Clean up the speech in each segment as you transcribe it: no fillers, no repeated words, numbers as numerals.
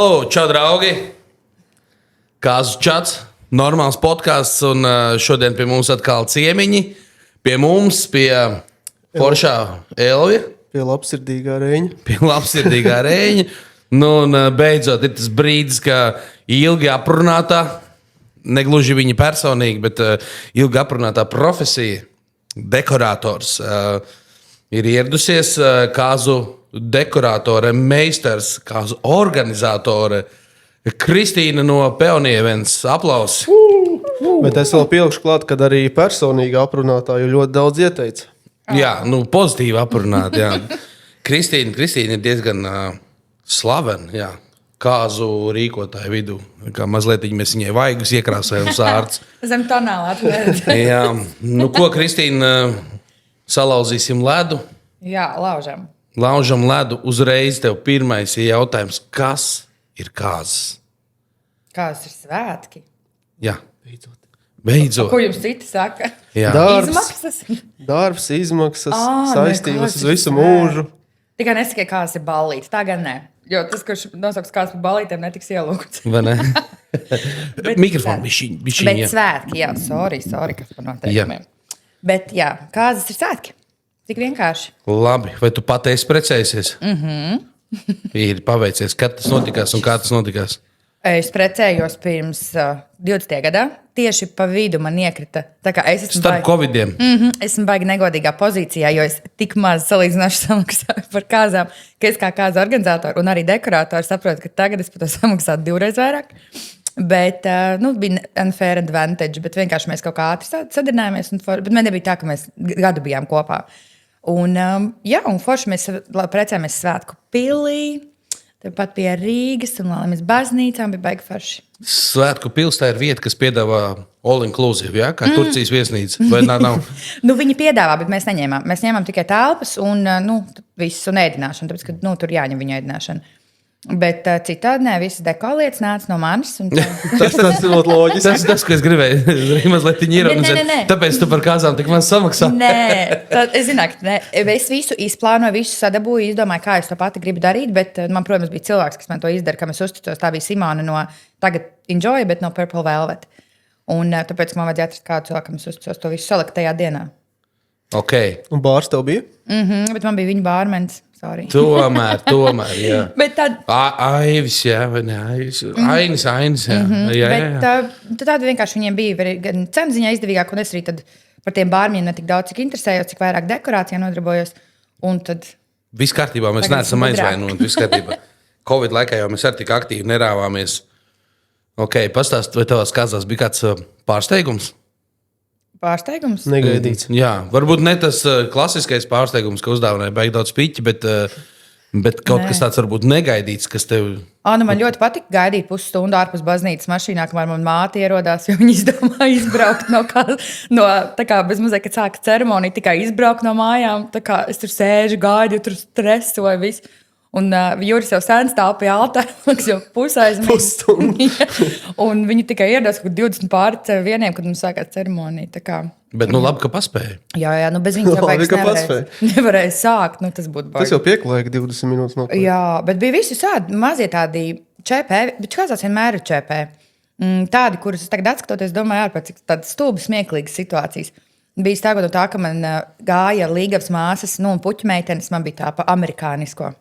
Halo, čau, draugi! Kāzu čats, normāls podcasts, un šodien pie mums atkal ciemiņi. Pie mums, pie foršā Elvija. Pie labsirdīgā Reņa. Pie labsirdīgā Reņa. Nu, un beidzot ir tas brīdis, ka ilgi aprunātā, negluži viņa personīgi, bet ilgi aprunātā profesija, dekorators, ir ieradusies kāzu dekoratore, meistars, kāzu organizatore Kristīna no Peonievens. Aplausi! Bet es vēl pielikšu klāt, kad arī personīgi aprunātāju ļoti daudz ieteica. Jā, nu pozitīvi aprunāt, jā. Kristīna ir diezgan slavena, jā, kāzu rīkotāju vidū. Kā mazliet mēs viņai vaigus iekrāsējam sārts. Zem tonāla atvērt. Jā, nu ko, Kristīna, salauzīsim ledu? Jā, laužam. Laužam ledu, uzreiz tev pirmais ir jautājums, kas ir kāzas? Kādas ir svētki? Jā, beidzot. Ko jums citi saka? Jā. Izmaksas? Izmaksas, Nē, saistības kādas uz ir visu svētki? mūžu. Tikai nesakiet, kādas ir ballītes. Tā gan ne. Jo tas, kurš nosauks kādas par ballītēm, netiks ielūgts. Vai ne? Mikrofonu bišķiņ, Bet jā. svētki, jā, sorry, kas par noteikumiem. Bet jā, kādas ir svētki? Tik vienkārši. Labi, vai tu pat esi precējusies? Ir paveicies, kad tas notikās un kā tas notikās? Es precējos pirms 20. gadā. Tieši pa vidu man iekrita. Tā kā es esmu Starp covidiem. Esmu baigi negodīgā pozīcijā, jo es tik maz salīdzinoši samaksāju par kāzām, ka es kā kāzu organizātori un arī dekoratori saprotu, ka tagad es par to samaksātu 2 reizes vairāk. Bet bija unfair advantage, bet vienkārši mēs kaut kā ātri sadarbojāmies. Bet man nebija tā, ka mēs gadu bijām kopā. Un forši mēs precējāmies Svētku pilī, tāpat pie Rīgas un Lālemes baznīcām bija baigi forši. Svētku pils tā ir vieta, kas piedāvā all-inclusive, ja? Kā Turcijas viesnīca, vai nav? Viņi piedāvā, bet mēs neņēmām. Mēs ņēmām tikai telpas un visu un ēdināšanu, tāpēc, ka tur jāņem viņa ēdināšana. Bet citādi nē, visas dekolietas nāca no manis. Tas ir ļoti loģiski. Tas, ko es gribēju mazliet ironizēt. Nē. Tāpēc tu par kāzām tik maz samaksā. Es zināju, ka es visu izplānoju, visu sadabūju, izdomāju, kā es to pati gribu darīt, bet man, protams, bija cilvēks, kas man to izdara, kam es uzticos. Tā bija Simona no tagad Enjoy, bet no Purple Velvet. Un tāpēc man vajadzēja atrast kādu cilvēku, kam es uzticos to visu salikt tajā dienā. Okay. Un bārs tev bija? Bet man bija viņa bārmenis. Sorry. Tomēr, jā. Bet tad... Aivis, jā, vai ne? Ainis, jā. Bet tāda vienkārši viņiem bija gan cenziņā izdevīgāk, un es arī tad par tiem bārmiem ne tik daudz, cik interesējos, cik vairāk dekorācijā nodarbojos. Un tad... Viss kārtībā, mēs neesam aizvainoti, viss kārtībā. Covid laikā jau mēs arī tik aktīvi nerāvāmies. Ok, pastāst, vai tavās kāzās bija kāds pārsteigums? Pārsteigums? Negaidīts. Jā, varbūt ne tas klasiskais pārsteigums, ka uzdāvināja baigi daudz piķi, bet kaut kas tāds varbūt negaidīts, kas tev... Man ļoti patika gaidīt pusstundu ārpus baznīcas mašīnā, kamēr man māte ierodās, jo viņi izdomāja izbraukt no tā kā bez mazliet, kad sāka ceremonija, tikai izbraukt no mājām. Tā kā es tur sēžu, gaidu, tur stresoju visu. Un Juris jau sen stāv pie altāra, kas jau Pusstundu. Un viņi tikai ieradās kaut 20 pāri vieniem, kad mums sākās ceremonija. Bet labi, ka paspēja. Jā, bet viņi jau nevarēja sākt. Tas būtu baigi. Tas jau pieklājīgi 20 minūtes no. Jā, bet bija visi šādi mazie tādi ČP, bet kāds vienmēr ir ČP. Tādi, kurus es tagad atskatoties, domāju, ārpēc tādas stulbas, smieklīgas situācijas. Bija stāvot no tā, ka man gāja līgavas māsas, un puķu meitenes, man bija tā pa amerikānisko.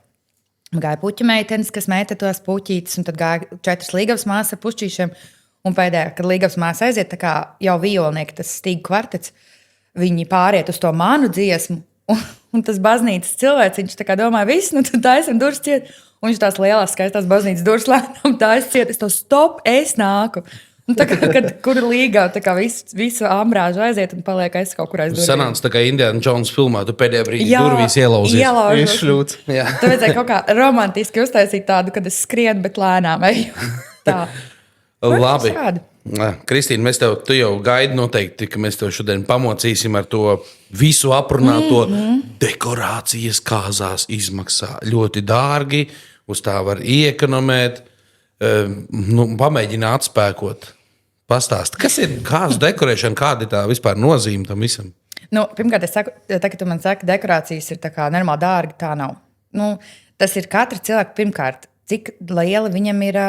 Gāja puķu meitenes, kas mēta tos puķītes, un tad gāja 4 līgavas māsas ar pušķīšiem. Un pēdējā, kad līgavas māsa aiziet, tā kā jau violnieki, tas Stīgu kvartets, viņi pāriet uz to manu dziesmu. Un tas baznīcas cilvēks, viņš tā kā domāja, viss, tad taisam durvis ciet. Un viņš tās lielās skaistās baznīcas durvis lēnām taisa ciet. Es to stop, es nāku. Un tā kā, kur līgā, tā kā visu ambrāžu aiziet un paliek es kaut kur aiz durvīm. Sanāca tā kā Indiana Jones filmā, tu pēdējā brīdī durvīs ielauzies. Iešļūts. Tu vajadzēja kaut kā romantiski uztaisīt tādu, kad es skrienu, bet lēnām eju. Tā. Labi. Kristīna, tu jau gaidi noteikti, ka mēs tev šodien pamocīsim ar to visu aprunāto dekorācijas kāzās izmaksā. Ļoti dārgi, uz tā var iekonomēt. Pamēģini atspēkot. Pastāst, kas ir kāzu dekorēšana, kāda ir tā vispār nozīme tam visam? Pirmkārt, es saku, tā, ka tu man saki, dekorācijas ir tā kā normāli dārgi, tā nav. Tas ir katra cilvēka pirmkārt cik liela viņam ir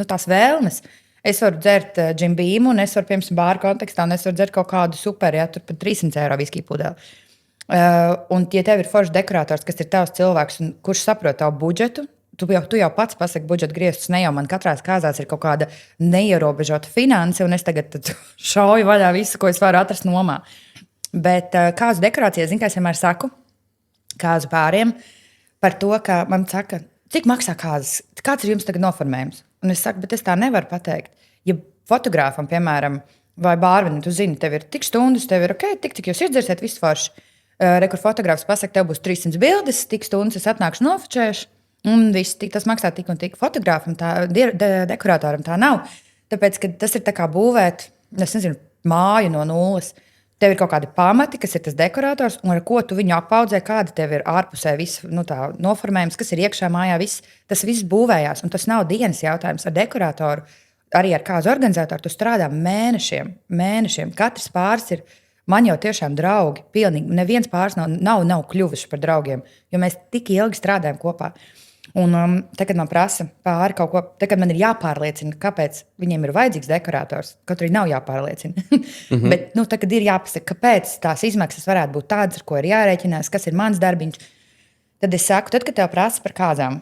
tās vēlmes. Es varu dzert Jim Beam, un es varu, piemēram, bāra kontekstā, un es varu dzert kaut kādu super, ja tur pat 300 eiro viskiju pudeli. Un, ja tev ir foršs dekorators, kas ir tavs cilvēks, un kurš saprot tavu budžetu, tu jau pats pasaki budžeta griestus, ne jau man katrā kāzās ir kaut kāda neierobežota finanse, un es tagad šauju vaļā visu, ko es varu atrast nomā. Bet kāzu dekorācijas, zinu, kā es vienmēr saku, kāzu pāriem, par to, ka man saka, cik maksā kāzas, kāds ir jums tagad noformējums? Un es saku, bet es tā nevaru pateikt. Ja fotogrāfam, piemēram, vai bārvenim, tu zini, tev ir tik stundas, tev ir ok, tik cik jūs izdzersiet, viss forši. Kur fotogrāfs pasaka, tev būs 300 bildes, tik stundas es atnākšu nofočēšu, un viss, tas maksā tik un tik. Fotogrāfam, dekoratoram tā nav. Tāpēc, ka tas ir tā kā būvēt, es nezinu, māju no nulles. Tev ir kaut kādi pamati, kas ir tas dekorators, un ar ko tu viņu apaudzē, kāda tev ir ārpusē viss noformējums, kas ir iekšā mājā, tas viss būvējās. Un tas nav dienas jautājums ar dekoratoru, arī ar kāzu organizatoru. Tu strādā mēnešiem. Katrs pāris ir, man jau tiešām draugi, pilnīgi. Neviens pāris nav kļuvuši par draugiem, jo mēs tik ilgi strādājam kopā. Un tad, kad man prasa pāri kaut ko, tad, kad man ir jāpārliecina, kāpēc viņiem ir vajadzīgs dekorators, kaut arī nav jāpārliecina. Bet, tad, kad ir jāpasaka, kāpēc tās izmaksas varētu būt tādas, ar ko ir jārēķinās, kas ir mans darbiņš, tad es saku, tad, kad tev prasa par kāzām,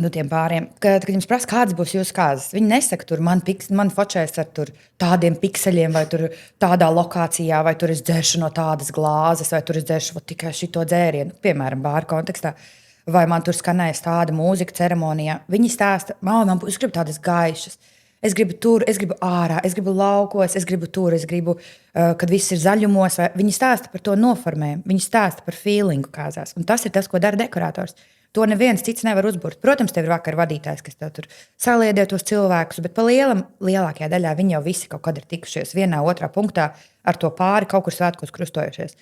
tiem pāriem, kad jums prasa, kādas būs jūsu kāzas, viņi nesaka, tur man fočēs ar tādiem pikseļiem, vai tur tādā lokācijā, vai tur es dzeršu no tādas glāzes, vai tur es dzeršu tikai šito dzērienu, piemēram, bāra kontekstā. Vai man tur skanēs tāda mūzika ceremonijā. Viņi stāsta, es gribu tādas gaišas. Es gribu tur, es gribu ārā, es gribu laukos, es gribu tur, es gribu, kad viss ir zaļumos. Viņi stāsta par to noformējumu, viņi stāsta par feelingu kāzās. Un tas ir tas, ko dara dekorators. To neviens cits nevar uzburt. Protams, tev ir vakar vadītājs, kas tev tur saliedē tos cilvēkus, bet pa lielākajā daļā viņi jau visi kaut kad ir tikušies vienā, otrā punktā ar to pāri kaut kur svētkos krustojušies.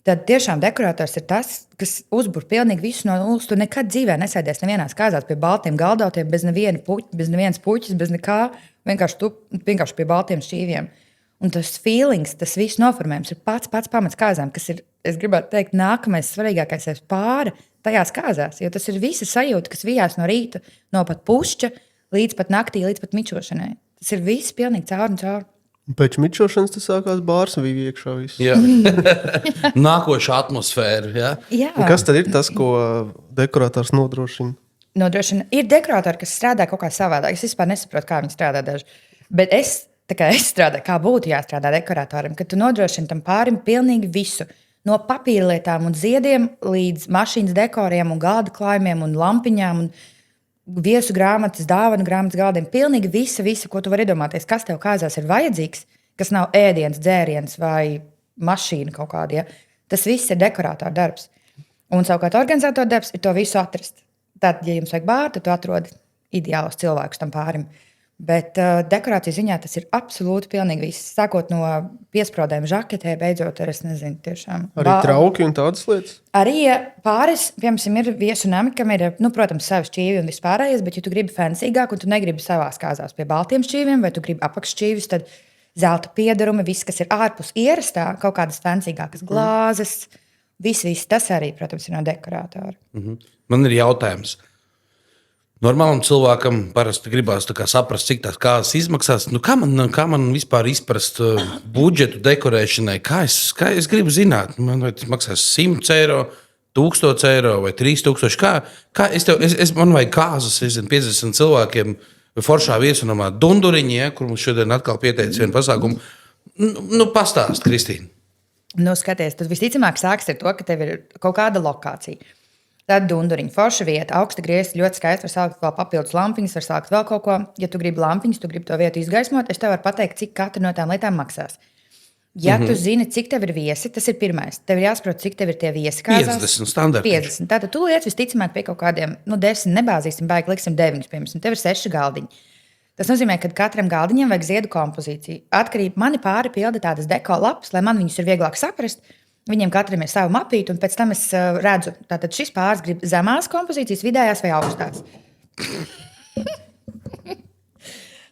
Tad tiešām dekorators ir tas, kas uzbūr pilnīgi visu no nulles. Tu nekad dzīvē nesēdies nevienās kāzās pie baltiem galdautiem, bez nevienas puķis, bez nekā, vienkārši pie baltiem šķīviem. Un tas feelings, tas viss noformējums ir pats pamats kāzām, kas ir, es gribētu teikt, nākamais svarīgākais ir pāri tajās kāzās, jo tas ir visa sajūta, kas vijās no rīta, no pat pušķa līdz pat naktī, līdz pat mičošanai. Tas ir viss pilnīgi caur un caur. Pēc mičošanas tas sākās bārs un bija iekšā viss. Nākošā atmosfēra. Ja? Jā. Un kas tad ir tas, ko dekorators nodrošina? Ir dekoratori, kas strādā kaut kā savādāk. Es vispār nesaprotu, kā viņi strādā daži. Bet es strādāju, kā būtu jāstrādā dekoratoram, kad tu nodrošini tam pārim pilnīgi visu. No papīrlietām un ziediem līdz mašīnas dekoriem un galda klājumiem un lampiņām un viesu grāmatas, dāvanu grāmatas galdiem. Pilnīgi visa, ko tu vari iedomāties, kas tev kāzās ir vajadzīgs, kas nav ēdiens, dzēriens vai mašīna kaut kāda. Ja? Tas viss ir dekoratora darbs. Un savukārt organizatora darbs ir to visu atrast. Tad, ja jums vajag bāru, tad tu atrodi ideālus cilvēkus tam pārim. Bet dekorācijas ziņā tas ir absolūti pilnīgi viss. Sākot no piesprādēm žaketē, beidzot ar, es nezinu, tiešām. Arī trauki un tādas lietas? Arī pāris, piemēram, ir viesu nami, kam ir, protams, savi šķīvi un vispārējais, bet ja tu gribi fancygāk un tu negribi savās kāzās pie baltiem šķīviem vai tu gribi apakššķīvis, tad zelta piedarumi, viss, kas ir ārpus ierastā, kaut kādas fancygākas glāzes, viss tas arī, protams, ir no dekoratora. Man ir jautājums. Normālam cilvēkam parasti gribās saprast, cik tās kāzas izmaksās. Kā man vispār izprast budžetu dekorēšanai? Kā es gribu zināt? Man tas maksās 100 eiro, 1000 eiro vai 3000. Man vajag kāzas, 50 cilvēkiem foršā viesunamā Dunduriņā, kur mums šodien atkal pieteicis vienu pasākumu. Pastāst, Kristīna. Skaties, tas visticamāk sāks ar to, ka tev ir kaut kāda lokācija. Tad Dunduriņa forša vieta, augsta griezti, ļoti skaisti, var sākt vēl papildus lampiņas, var sākt vēl kaut ko. Ja tu gribi lampiņas, tu gribi to vietu izgaismot, es tev varu pateikt, cik katra no tām lietām maksās. Ja tu zini, cik tev ir viesi, tas ir pirmais. Tev ir jāsaprot, cik tev ir tie viesi kāzās. 50 standarti. 50. Tātad tu liec visticamāk pie kaut kādiem, 10 nebāzīsim, baigi liksim 9, piemēram. Tev ir 6 galdiņi. Tas nozīmē, ka katram galdiņam vajag ziedu kompozīciju. Atkarība mani pāri pilda tādas deko lapas, lai man viņus ir vieglāk saprast. Viņiem katram ir sava mapīte, un pēc tam es redzu, tātad šis pāris grib zemās kompozīcijas, vidējās vai augstās.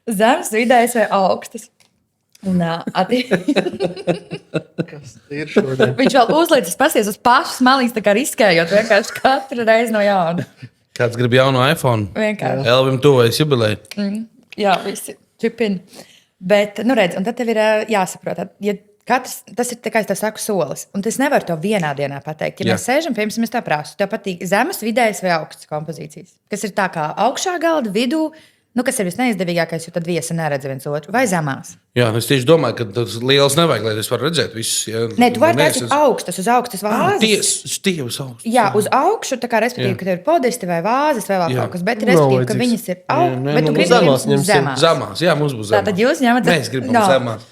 Zemes, vidējas vai augstas. Un, Kas ir šodien? viņš vēl uzlīdz, pasties uz pašas malīs, tā kā riskējot vienkārši katru reizi no jauna. Kāds grib jaunu iPhone? Vienkārši. Elvim tuvojas jubileja. Jā, visi čipini. Bet, redz, un tad tev ir jāsaprot, ja tas ir, kā es tev saku, solis. Un es nevaru to vienā dienā pateikt. Ja mēs sēžam, piemēram, es tā prasu, tev patīk zemes, vidējas vai augstas kompozīcijas. Kas ir tā kā augšā galda, vidū, kas ir visneizdevīgākais, jo tad viesi neredz viens otru, vai zemās. Jā, es tieši domāju, ka tas liels nevajag, lai es varu redzēt visus. Ja, Nē, tu vari teikt augstas, uz augstas vāzes. Stievas augstas. Jā, uz augšu, tā kā respektīvi, ka tev ir podisti vai vāzes vai vēl kaut kas, bet respektīvi, ka viņas ir augstas, bet tu gribi zemās. Zemās, jā, mums būs zemās. Tātad jūs ņemat Mēs gribam zemās.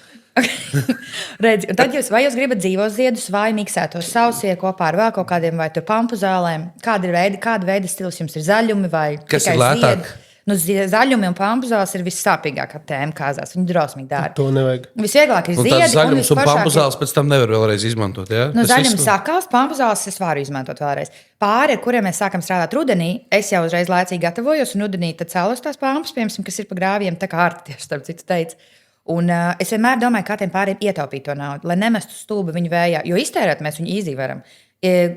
Redzi, tad vai jūs gribat dzīvos ziedus, vai miksētos sausie kopā ar vēl kaut kādiem, vai tur pampu zālēm? Kāda veida stils jums ir zaļumi vai kas ir lētāk? Zaļumi un pampu zāles ir vissāpīgākā tēma kāzās. Viņi drausmīgi dārgi. To nevajag. Visvieglāk ir ziedi. Zaļums un pampu zāles pēc tam nevar vēlreiz izmantot. Ja? Zaļums sakās, pampu zāles es varu izmantot vēlreiz. Pāri, ar kuriem mēs sākam strādāt rudenī, es jau uzreiz laicīgi gatavojos, un rudenī tad cēlos tās pampas, piemēram, kas ir pa grāviem, tā kā Arti tieši starp citu teica. Un es vienmēr domāju, kā tiem pāriem ietaupīt to naudu, lai nemestu stulbi viņu vējā. Jo iztērēt mēs viņu izdzīvaram.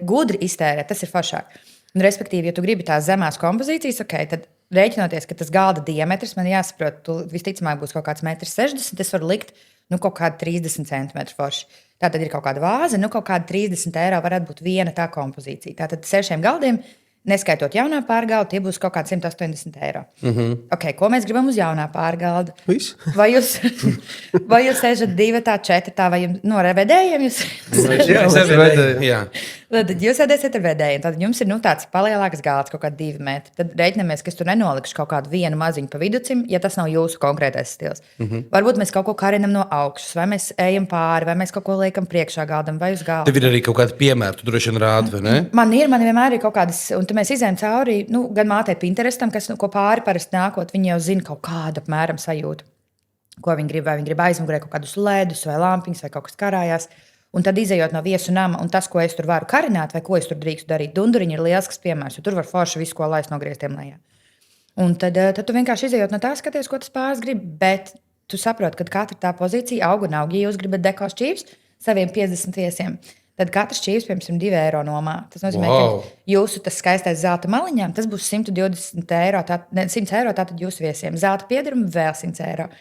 Gudri iztērēt, tas ir foršāk. Un, respektīvi, ja tu gribi tās zemās kompozīcijas, tad rēķinoties, ka tas galda diametrs man jāsaprot, tu visticamāk būs kaut kāds 1,60 m, es varu likt kaut kādu 30 cm forši. Tā tad ir kaut kāda vāze, kaut kāda 30 eiro varētu būt viena tā kompozīcija. Tātad 6 galdiem, neskaitot jaunā pārgalda, tie būs kaut kādi 180 eiro. Okay, ko mēs gribam uz jaunā pārgalda? Vai jūs sēžat 2, 4, vai jums ar vedējiem? Tad jūs sēdēsiet ar vedējiem. Tad jums ir tāds palielāks galds, kaut kādi 2 metri. Tad reiķinamies, ka es tur nenolikšu kaut kādu vienu maziņu pa viducim, ja tas nav jūsu konkrētais stils. Varbūt mēs kaut ko karinam no augšas, vai mēs ejam pāri, vai mēs kaut ko liekam priekšā galdam vai uz galda. Tev ir arī kaut kādi piemēri, tu droši vien rādi, vai ne? Man vienmēr ir kaut kādas, un tad mēs izējām cauri, gan mātei Pinterestam, kas ko pāri parasti nākot, viņi jau zina kaut kādu apmēram sajūtu, ko viņi grib, vai viņi grib aizmugurē kaut kādus ledus vai lampiņus vai kaut kas karājās. Un tad izejot no viesu nama, un tas, ko es tur varu karināt, vai ko es tur drīkstu darīt, dunduriņi ir lielisks piemērs, jo tur var forši visu, ko laist no grieztiem lejā. Un tad tu vienkārši izejot no tā, skaties, ko tas pāris grib, bet tu saproti, ka katra tā pozīcija aug un aug. Ja jūs gribat deko šķīvs saviem 50 viesiem, tad katrs šķīvs, piemēram, 2 eiro nomā. Tas nozīmē, ka jūsu tas skaistais zelta maliņām, tas būs 120 eiro, 100 eiro tātad jūsu viesiem. Zelta piedarumi vēl 100 eiro.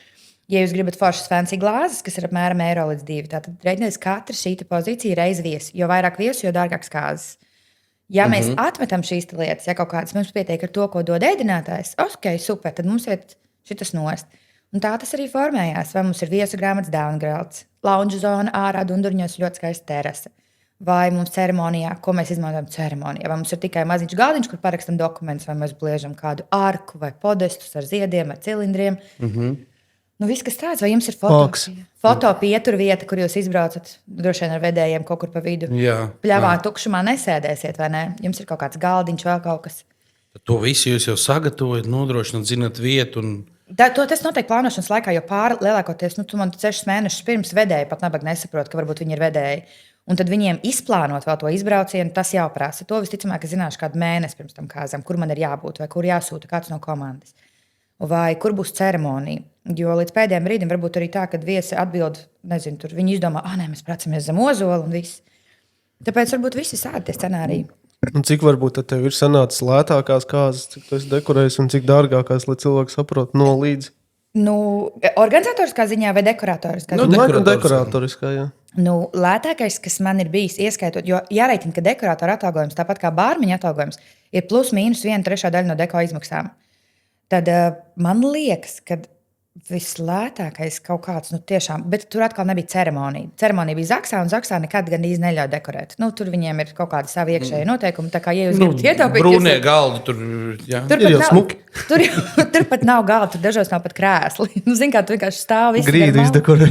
Ja jūs gribat foršas fancy glāzes, kas ir apmēram eiro līdz 2, tad reiķinies katra šī pozīcija reiz viesi. Jo vairāk viesu, jo dārgāks kāzas. Ja mēs atmetam šīs lietas, ja kaut kādas mums pietiek ar to, ko dod ēdinātājs, ok, super, tad mums iet šitas nost. Un tā tas arī formējās. Vai mums ir viesu grāmatas dāvanagrāds, lounge zona ārā, dundurņos ļoti skaista terase. Vai mums ceremonijā, ko mēs izmantojam ceremonijā, vai mums ir tikai maziņš galdiņš, kur parakstam dokumentus, vai mēs bliežam kādu arku vai podestus ar ziediem vai cilindriem. Viss, kas tāds, vai jums ir fotopietura vieta, kur jūs izbraucat droši vien ar vedējiem kaut kur pa vidu? Pļavā tukšumā nesēdēsiet, vai ne? Jums ir kaut kāds galdiņš, vēl kaut kas. To visu jūs jau sagatavojat, nodrošināt, zināt vietu. Tas notiek plānošanas laikā, jo lielākoties, tu man 6 mēnešus pirms vedēji pat nabaga nesaprot, ka varbūt viņi ir vedēji. Un tad viņiem izplānot vēl to izbraucienu, tas jau prasa. To visticamāk, ka zināšu kādu mēnesi pirms tam kāzam, kur man ir jābūt, vai kur jāsūta kāds no komandas. Vai kur būs ceremonija. Jo līdz pēdējiem brīdim varbūt arī tā, kad viesi atbild, nezinu, tur viņi izdomā, mēs pracamies zem ozola un viss. Tāpēc varbūt visi sādi tie scenāriji. Un cik varbūt tev ir sanācis lētākās kāzas, cik tu esi dekorējis un cik dārgākās, lai cilvēki saprot no līdzi? Organizatoriskā ziņā vai dekoratoriskā ziņā? Dekoratoriskā, jā. Lētākais, kas man ir bijis ieskaitot, jo jāreitina, ka dekoratora atalgojums, tāpat kā bārmeņa atalgojums, ir plus mīnus 1/3 daļa no deko izmaksām. Tad man liekas, ka vislētākais kaut kāds, tiešām, bet tur atkal nebija ceremonija. Ceremonija bija Zaksā, un Zaksā nekad gan īsti neļauj dekorēt. Tur viņiem ir kaut kādi savi iekšēji noteikumi, tā kā, ja jūs gribat ietaupīt... Brūnie galdi tur, jā. Tur ir jau smuki. Tur pat nav galda, tur dažos nav pat krēsli. Zini, kā tu vienkārši stāv visu. Grīdu izdekorē.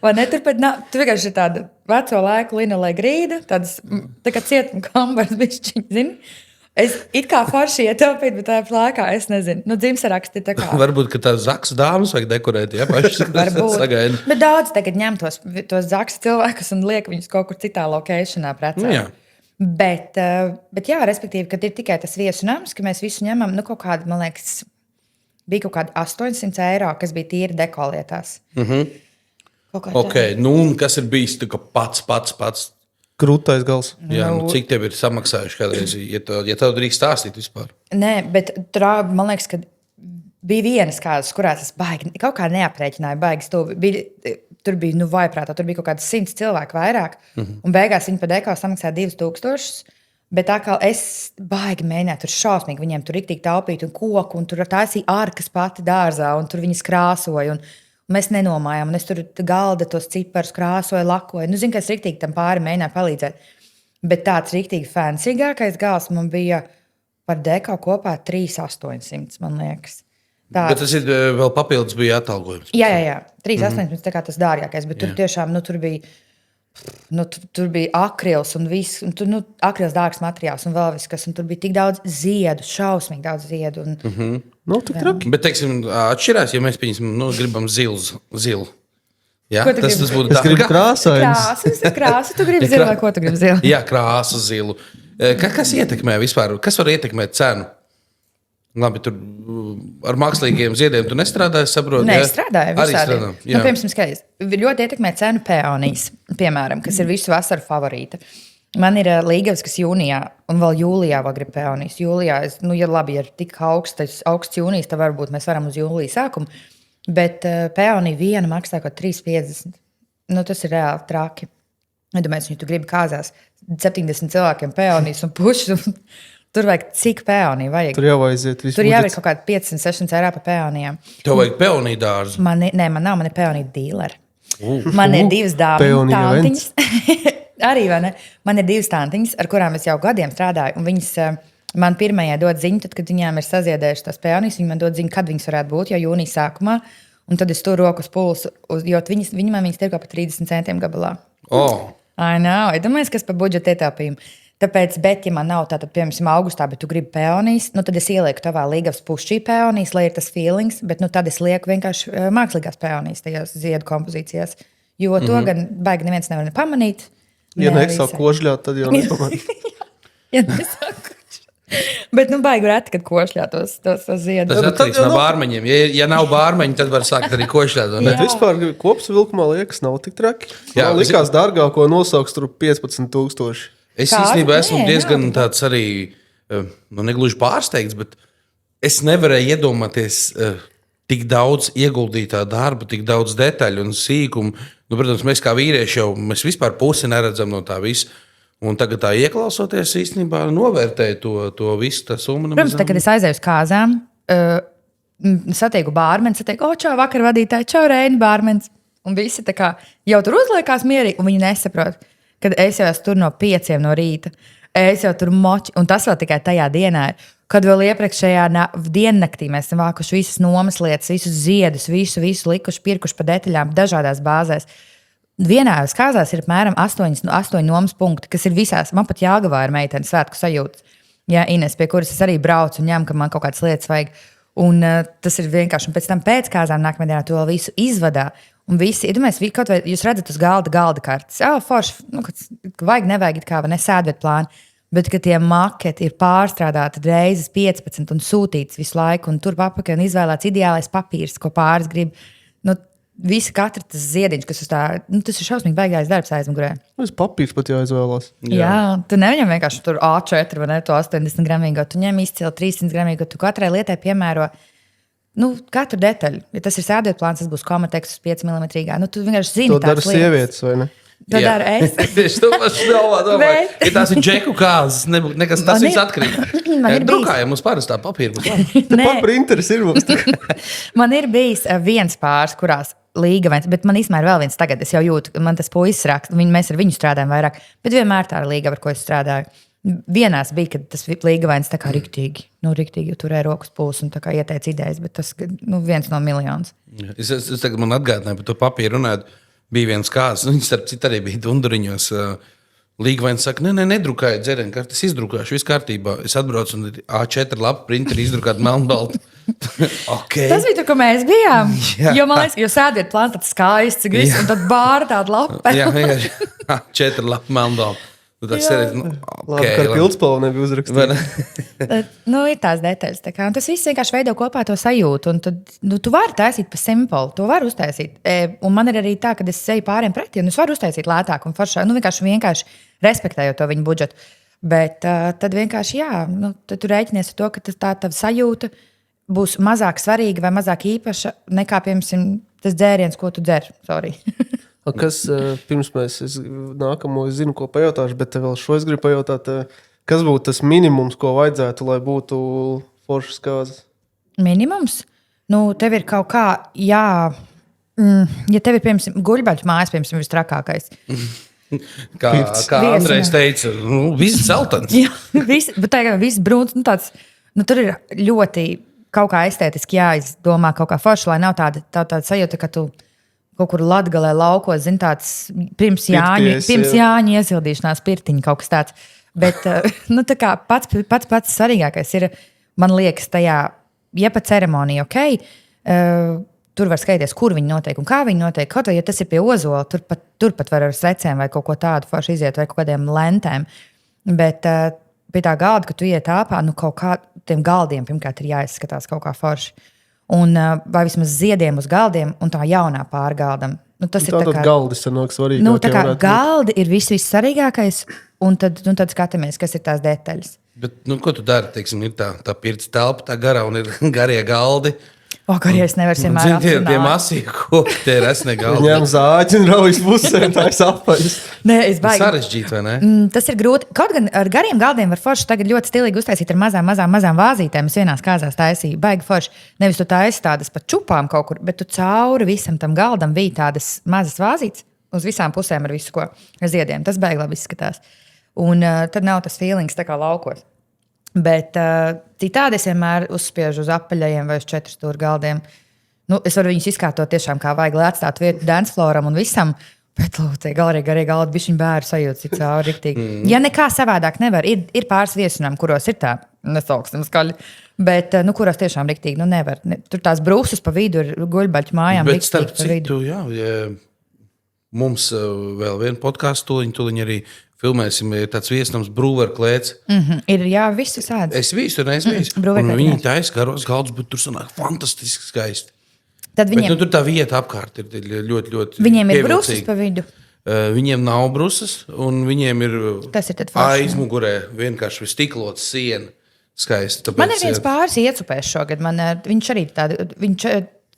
Vai ne, tur pat nav, tu vienkārši ir tāda veco laiku linolē grīda, tādas, tā kā cietuma kambars bišķiņi, zini? Es it kā forši ietaupīju, bet tajā laikā es nezinu. Dzimsaraksti tā kā. Varbūt, ka tās Zaks dāmas vajag dekorēt, ja paši sagaida. Bet daudz tagad ņem tos Zaks cilvēkus un liek viņus kaut kur citā lokationā precēt. Bet jā, respektīvi, kad ir tikai tas viesu nams, ka mēs visu ņemam, kaut kādu, man liekas, bija kaut kādi 800 eiro, kas bija tīri dekolietās. Ok, un kas ir bijis pats? Krūtais gals. Jā, cik tev ir samaksājuši kādreiz, ja tev drīkst stāstīt vispār? Nē, bet man liekas, ka bija vienas kārtas, kurās es baigi, kaut kā neaprēķināju, baigi stūbi. Tur bija, vaiprātā, tur bija kaut kāds 100 cilvēku vairāk, un beigās viņi pa deko samaksāja 2000, bet tā kā es baigi mēģināju, tur šausmīgi, viņiem tur riktīgi taupīt un koku, un tur taisīja ārkas pati dārzā, un tur viņas krāsoja, un mēs nenomājām, un es tur galda tos ciparus krāsoju, lakoju. Zinu, ka es riktīgi tam pāri mēģināju palīdzēt. Bet tāds riktīgi fansīgākais gals man bija par deko kopā 3,800, man liekas. Bet tas ir vēl papildus bija atalgojums. Jā. 3,800 tā kā tas dārgākais, bet tur tiešām, tur bija akrils un viss, un tur, akrils dārgs materiāls un vēl viss, kas, un tur bija tik daudz ziedu, šausmīgi daudz ziedu. Un, Tik traki. Bet, teiksim, atšķirās, ja mēs gribam zilu. Jā, Ko tu tas gribi? būtu Es gribu krāsains. Krāsu, tu gribi zilu vai ko tu gribi zilu? Jā, krāsu zilu. Kas ietekmē vispār? Kas var ietekmēt cenu? Labi, tur ar mākslīgiem ziediem tu nestrādāji, saprotu? Nē, es strādāju Arī visādiem. strādājam, jā. Piemēram, skaties, ļoti ietekmē cenu peonijas, piemēram, kas ir visu vasaru favorīta. Man ir līgavas, kas jūnijā un vēl jūlijā vēl grib peonijas. Jūlijā, ja ir tik augsts jūnijas, tad varbūt mēs varam uz jūlija sākumu. Bet peonija viena maksā kaut 3,50. Tas ir reāli traki. Iedomājies, ja tu gribi kāzās 70 cilvēkiem peonijas un pušas. Tur vajag cik peoniju vajag. Tur jau aiziet visu. Tur jau ir kaut kādi 500-600 eiro par peonijām. Tev vajag peoniju dārzu. Man nav, man ir peoniju dīleri. Man ir divas dāmas, tantiņas. Arī, vai ne? Man ir divas tantiņas, ar kurām es jau gadiem strādāju, un viņas man pirmajai dod ziņu, tad, kad viņām ir saziedējušas tās peonijas, viņi man dod ziņu, kad viņas varētu būt, jau jūnija sākumā, un tad es tur roku uz pulsu, jo viņas tirgo pa 30 centiem gabalā. I know, iedomājies, kas par budžeta ietaupījumu. Tāpēc, bet, ja man nav tātad, piemēram, augustā, bet tu gribi peonijas, tad es ielieku tavā līgavas pušķī peonijas, lai ir tas feelings, bet tad es lieku vienkārši mākslīgās peonijas tajās ziedu kompozīcijās, jo to gan baigi neviens nevar pamanīt. Ja nesāk kožļāt, tad jau nepamanīt. Ja nesāk kožļāt. Bet baigi reti, kad košļāt tos ziedus. Tas atkarīgs no bārmeņiem. Ja nav bārmeņi, tad var sākt arī košļāt. Bet vispār kopsavilkumā liekas nav tik traki. Jā, man likās dārgāko nosauks tur 15,000. Es īstenībā esmu diezgan tāds arī, negluži pārsteigts, bet es nevarēju iedomāties tik daudz ieguldītā darba, tik daudz detaļu un sīkumu. Protams, mēs kā vīrieši jau vispār pusi neredzam no tā visa. Un tagad tā ieklausoties, īstenībā novērtēju to visu, tā summa. Protams, kad es aizēju uz kāzām, satieku bārmeni, čau, vakar vadītāji, čau, Reini, bārmenis. Un visi tā kā jau tur uzliekās mierīgi, un viņi nesaprot, kad es jau esmu tur no 5 no rīta. Es jau tur moči, un tas vēl tikai tajā dienā ir. Kad vēl iepriekšējā diennaktī mēs esam vākuši visas nomas lietas, visus ziedus, visu likuši, pirkuši pa detaļām dažādās bāzēs. Vienā uz kāzās ir apmēram 8 nomas punkti, kas ir visās. Man pat Jāgavā ir meitene svētku sajūtas. Jā, Ines, pie kuras es arī braucu un ņemu, ka man kaut kādas lietas vajag. Un tas ir vienkārši. Un pēc tam pēc kāzām nākamajā dienā to vēl visu izvadā. Un visi, kaut vai jūs redzat uz galda kartes. Forši, vajag, nevajag, kā vai nesēdvēt plānu. Bet, kad tie maketi ir pārstrādāti reizes 15 un sūtīts visu laiku, un tur papakaļ un izvēlēts ideālais papīrs, ko pāris grib. Visi katra tas ziediņš, kas uz tā, tas ir šausmīgi baigājis darbs aizmugurē. Tas papīrs pat jāizvēlās. Jā, tu neviņam vienkārši tur A4 vai ne, to 80 gramīgo, tu ņem izcili 300 gramīgo, tu katrai lietai piemēro katru detaļu. Ja tas ir sēdot plāns, tas būs komateks uz 5 mm. Tu vienkārši zini to dara sievietes, vai ne? To dara es. Tieši to pašu domāju. Ja tās ir džeku kāzas, nekas tas viss atkrīt. Drukājam uz parastā papīra. Tāpat printeris ir mums. Man ir bijis viens pāris, kurās līgavains, bet man īstenībā ir vēl viens tagad. Es jau jūtu, man tas puisis raksta, mēs ar viņu strādājam vairāk, bet vienmēr tā ir līgava, ar ko es strādāju. Vienās bija, kad tas līgavains tā kā riktīgi turēja rokas pulsu un tā kā ieteica idejas, bet tas viens no miljonus. Es tagad man atgādināju par to papīru runāt. Bija viens kāds, viņš starp citu arī bija dunduriņos. Līgavains saka, nedrukāju dzereni kartes, izdrukāšu, viss kārtībā. Es atbraucu un A4 lapu printeri izdrukāt melnbaltu. Okay. Tas bija tur, ko mēs bijām. Jā. Jo man liekas, jo sēdiet plāns tāds skaists, un tad bāra tāda lapa. Jā, vienkārši A4 lapu melnbaltu. Tas ir Labi, ka ar pildspalvu nebija uzrakstīts. Ir tās detaļas. Tā kā, un tas viss vienkārši veido kopā to sajūtu. Un tad, tu vari taisīt pa simpolu, to var uztaisīt. Un man ir arī tā, ka es eju pāriem pretī, un es varu uztaisīt lētāk un foršāk. Vienkārši respektējot to viņu budžetu. Bet tad vienkārši, tad tu rēķinies ar to, ka tā tava sajūta būs mazāk svarīga vai mazāk īpaša nekā, piemēram, tas dzēriens, ko tu dzer. Sorry. Kas pirms mēs nākamo zinu, ko pajautāšu, bet vēl šo es gribu pajautāt, kas būtu tas minimums, ko vajadzētu, lai būtu foršas kāzas? Minimums? Tev ir kaut kā, ja tev ir, piemēram, guļbaļu mājas, piemēram, vistrakākais. Kā Andrejs teica, viss celtans. Jā, bet tā kā viss brūns, tāds, tur ir ļoti kaut kā estētiski jāizdomā kaut kā forši, lai nav tāda sajūta, ka tu kaut kur Latgalē laukos, zin, tāds pirms Jāņa iesildīšanās pirtiņa kaut kas tāds. Bet tā kā pats svarīgākais ir, man liekas, tajā, ja pa ceremoniju, tur var skatīties, kur viņi notiek un kā viņi notiek. Kaut vai, ja tas ir pie Ozola, turpat var ar svecēm vai kaut ko tādu forši iziet vai kaut kādiem lentēm. Bet pie tā galda, ka tu iet āpā, kaut kā tiem galdiem pirmkārt ir jāizskatās kaut kā forši. Un, vai vismaz ziediem uz galdiem un tā jaunā pārgaldam. Tas ir tā kā galdi sanāk svarīgāk. Tā kā galdi ir viss svarīgākais, un tad skatāmies, kas ir tās detaļas. Bet, ko tu dari? Teiksim, ir tā pirts telpa, tā garā un ir garie galdi. Arī es nevaru vienmēr apzināt. Tie masīvi koki, tie ir esnie galdi. Ņem zāģi un raujas pusē, tā ir apaļas. Sarežģīt, vai ne? Tas ir grūti. Kaut gan ar gariem galdiem var forši tagad ļoti stilīgi uztaisīt ar mazām vāzītēm. Es vienās kāzās taisīju, baigi forši. Nevis tu taisi tādas pat čupām kaut kur, bet tu cauri visam tam galdam bija tādas mazas vāzītes uz visām pusēm ar visu ko ar ziediem. Tas baigi labi izskatās. Un tad nav tas feelings tā kā laukos. Bet citādi es vienmēr uzspiežu uz apaļajiem vai uz 4 stūra galdiem. Es varu viņus izkārtot tiešām kā vajag, lai atstātu vietu dancefloram un visam, bet tie garie galdi bišķiņ bēru sajūta cik cauri riktīgi. Ja nekā savādāk nevar, ir pāris viesunām, kuros ir tā, nesauksim skaļi, bet kuros tiešām riktīgi nevar. Tur tās brūsas pa vidu ir guļbaļu mājām. Bet starp citu, mums vēl vienu podcastu, tuliņ arī filmēsim, ir tāds viesnams Brūver klēts. Ir, visi sādi. Es visu neesmu. Viņi taisa garos galdus, bet tur sanāk fantastiski skaisti. Tad viņiem... Bet, tur tā vieta apkārt ir ļoti, ļoti viņiem ir brūsas pa vidu? Viņiem nav brūsas, un viņiem ir aizmugurē vienkārši stiklots siena skaisti. Man ir viens pāris iecupēs šogad. Viņš arī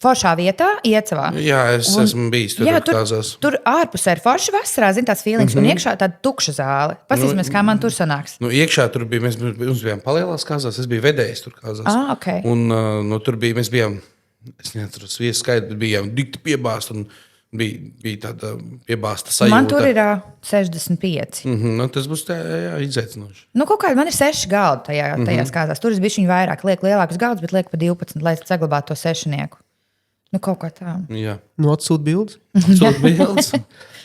foršā vietā, Iecavā. Jā, esmu bijis tur kāzās. Tur ārpusē ir forša vasarā, tāds feelings, un iekšā tāda tukša zāle. Pasīsimies, kā man tur sanāks. Iekšā tur bija, mēs bijām palielās kāzās, es biju vedējis tur kāzās. Okay. Un tur bija, mēs bijām, es neatceros viesu skaitu, bet bijām dikti piebāst, un bija tāda piebāsta sajūta. Man tur ir 65. Tas būs izaicinoši. Kaut kā man ir 6 galdi tajās kāzās. Tur es bišķiņ vairāk lieku lielākus galdus, bet lieku pa 12, lai saglabātu to sešnieku. Kaut kā tā. Jā. Atsūt bildes. Bildes.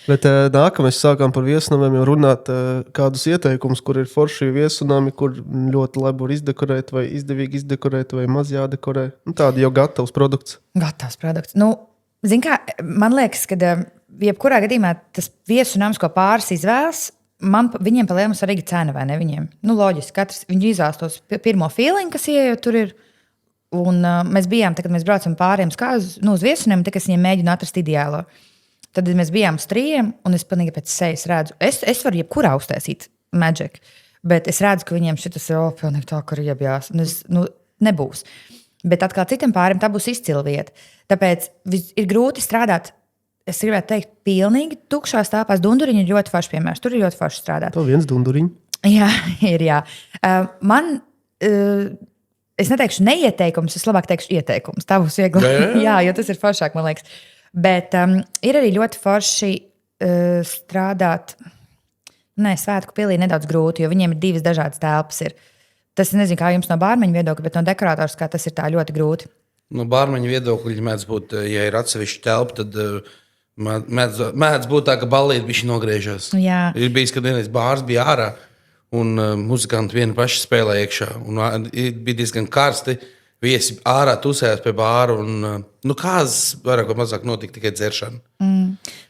Bet nākamais sākām par viesunamiem jau runāt kādus ieteikumus, kur ir forši viesunami, kur ļoti labi var izdekorēt vai izdevīgi izdekorēt vai maz jādekorē. Tādi jau gatavs produkts. Gatavs produkts. Zin kā, man liekas, ka jebkurā gadījumā tas viesunams, ko pāris izvēlas, viņiem pa lielu svarīga cena vai ne viņiem. Loģiski, katrs viņi izvēlas tos pirmo feeling, kas ieejot tur ir. Un mēs bijām, kad mēs braucam pāriem uz viesuniem, tad es viņiem mēģinu atrast ideālo. Tad mēs bijām uz 3, un es pilnīgi pēc sejas redzu. Es varu jebkurā uztaisīt magic, bet es redzu, ka viņiem šitas jau pilnīgi tā, ka riebjās. Nebūs. Bet atkal citam pāriem tā būs izcila vieta. Tāpēc ir grūti strādāt, es gribētu teikt, pilnīgi tukšās tāpās. Dunduriņi ir ļoti forši piemērs. Tur ir ļoti forši strādāt. To viens dunduriņi. Jā, ir jā. Man... Es neteikšu neieteikums, es labāk teikšu ieteikums. Tā būs viegli. Jā, jo tas ir foršāk, man liekas. Bet ir arī ļoti forši strādāt. Svētku pilī nedaudz grūti, jo viņiem ir 2 dažādas telpas. Tas nezinu, kā jums no bārmeņa viedokļa, bet no dekorators kā tas ir tā ļoti grūti. No bārmeņa viedokļa mēdz būt, ja ir atsevišķa telpa, tad mēdz būt tā, ka ballīti bišķi nogriežas. Jā. Ir bijis, kad vienreiz bārs bija ārā. Un muzikanti vieni paši spēlēja iekšā. Un bija diezgan karsti. Viesi ārā tusējās pie bāra. Un, kāzas vairāk vai mazāk notika tikai dzeršana.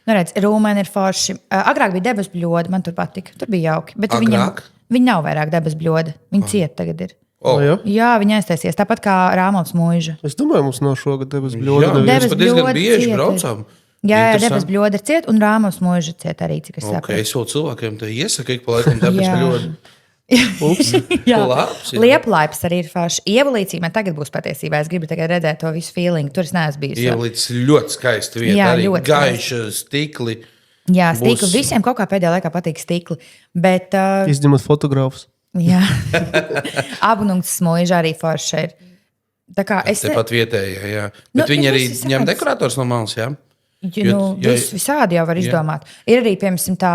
Nu, redz, Rūmēni ir forši. Agrāk bija debes bļoda, man tur patika. Tur bija jauki. Bet viņi nav vairāk debes bļoda. Viņi ciet tagad ir. Jā, viņi aiztaisies. Tāpat kā Rāmovs mūža. Es domāju, mums nav šogad debes bļoda. Jā, mēs pat diezgan bieži braucām. Jā, debes bļoda ir ciet un Rāmovs mūža ciet arī, cik es saprotu. Es jau cilvēkiem te iesaku, ik pa laikam debes bļoda. Lieplaips arī ir forši. Ievolīcija man tagad būs patiesībā. Es gribu tagad redzēt to visu feelingu. Tur es neesmu bijis. Ievolīcija ļoti skaista vieta. Jā, arī ļoti gaiša, stikli. Jā, stikli. Visiem kaut kā pēdējā laikā patīk stikli. Bet, izņemot fotogrāfus. Jā. Abunungs smuiža arī forši ir. Tā kā es... Tepat vietējā, jā. Bet viņi arī ņem dekorators no malas, jā? Visādi jau var izdomāt. Ir arī, piemēram, tā...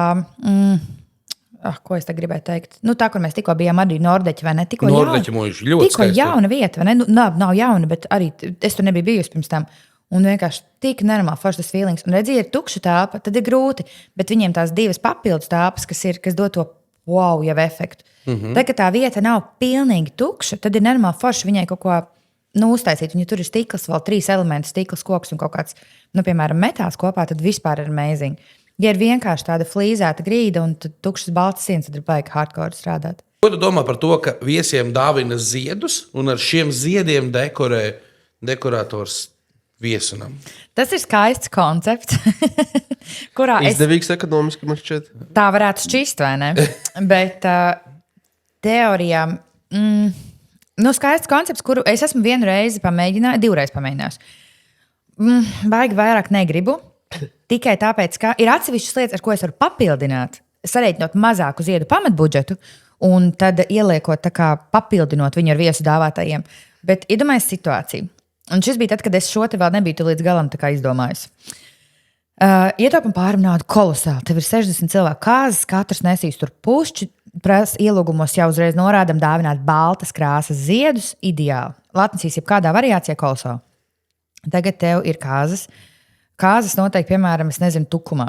ko es te gribēju teikt? Tā, kur mēs tikko bijām arī Nordeķi, vai ne? Nordeķi mūžu, ļoti tikko jauna vieta, vai ne? Nav jauna, bet arī es tur nebiju bijusi pirms tam. Un vienkārši tik nenormāli forši tas feelings. Un redzi, ir tukša telpa, tad ir grūti. Bet viņiem tās divas papildus telpas, kas dod to wow jau efektu. Tad, kad tā vieta nav pilnīgi tukša, tad ir nenormāli forši viņai kaut ko uztaisīt. Viņa tur ir stikls, vēl 3 elementi, stikls, koks un kaut kāds, piemēram, metāls kopā, tad vispār ir amazing. Ja ir vienkārši tāda flīzēta grīda un tukšas baltas sienas, tad ir baigi hardcore strādāt. Ko tu domā par to, ka viesiem dāvina ziedus un ar šiem ziediem dekorē dekorators viesunam? Tas ir skaists koncepts. Kurā izdevīgs ekonomiski man šķiet. Tā varētu šķist, vai ne? Bet teorijā skaists koncepts, kuru es esmu divreiz pamēģinājusi. Baigi vairāk negribu. Tikai tāpēc, ka ir atsevišķas lietas, ar ko es varu papildināt, sarēķinot mazāku ziedu pamatbudžetu un tad ieliekot, papildinot viņu ar viesu dāvātajiem. Bet iedomājies situāciju. Un šis bija tad, kad es šo te vēl nebiju līdz galam izdomājusi. Ietaupam pāri naudu kolosāli. Tev ir 60 cilvēku kāzas, katrs nesīs tur pušķi. Ielūgumos jau uzreiz norādam dāvināt baltas krāsas ziedus. Ideāli. Latnesīs jau kādā variācijā kolosāli. Tagad tev ir kāzas. Kāzas noteikti, piemēram, tukumā.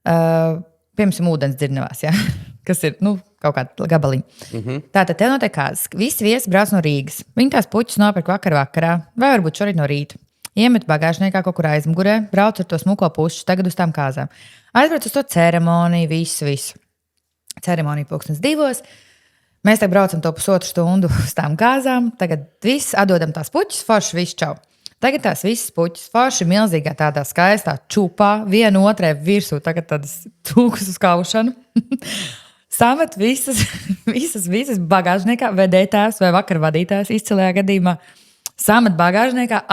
Piemēram, ūdens dzirnavās, ja? Kas ir kaut kāda gabaliņa. Tātad tev noteikti kāzas. Visi viesi brauc no Rīgas. Viņi tās puķus nopirk vakarā, vai varbūt šorīt no rīta. Iemet bagāžniekā kaut kur aizmugurē, brauc ar to smuko pušu, tagad uz tām kāzām. Aizbrauc uz to ceremoniju, visu. Ceremonija 2:00. Mēs tagad braucam to 1,5 stundu uz tām kāzām. Tagad viss atdodam tās puķus, forši viss čau. Tagad tās visas puķis forši milzīgā tādā skaistā čupā, viena otrai virsū, tagad tādas tūkas uz kaušanu. Samet visas bagāžniekā, vedētājs vai vakarvadītājs izcilajā gadījumā. Samet bagāžniekā,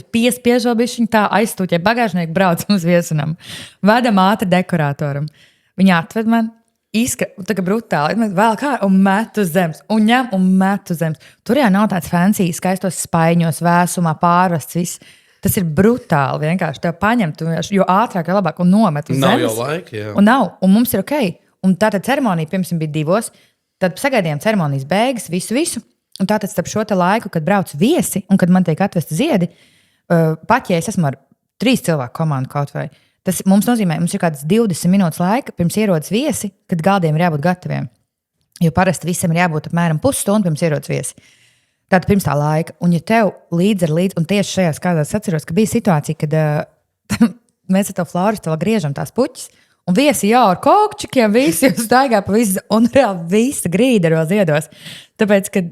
piespiežo bišķiņu tā, aizstūķē bagāžnieku, braucam uz viesunam. Vedam ātri dekoratoram. Viņa atved man. Tā kā brutāli, vēl kā un met uz zemes, un ņem un met uz zemes. Tur jau nav tāds fancy, skaistos spaiņos, vēsumā, pārvests viss. Tas ir brutāli vienkārši. Tev paņemt, jo ātrāk, jo labāk, un nomet uz zemes. Nav jau laika, jā. Un mums ir ok. Un tātad ceremonija, piemēram, bija 2, tad sagaidījām ceremonijas beigas, visu. Un tātad starp šo te laiku, kad brauc viesi, un kad man tiek atvesti ziedi, pat ja es esmu ar 3 cilvēku komandu kaut vai, tas mums nozīmē, mums ir kāds 20 minūtes laika, pirms ierodas viesi, kad galdiem ir jābūt gataviem. Jo parasti visam ir jābūt apmēram pusstundu, pirms ierodas viesi. Tātad pirms tā laika. Un ja tev līdzi, un tieši šajās kādās atceros, ka bija situācija, kad mēs ar to floristu vēl griežam tās puķis, un viesi jau ar kokčikiem, visi jau staigā pa visu, un reāli visa grīda vēl ziedos. Tāpēc, ka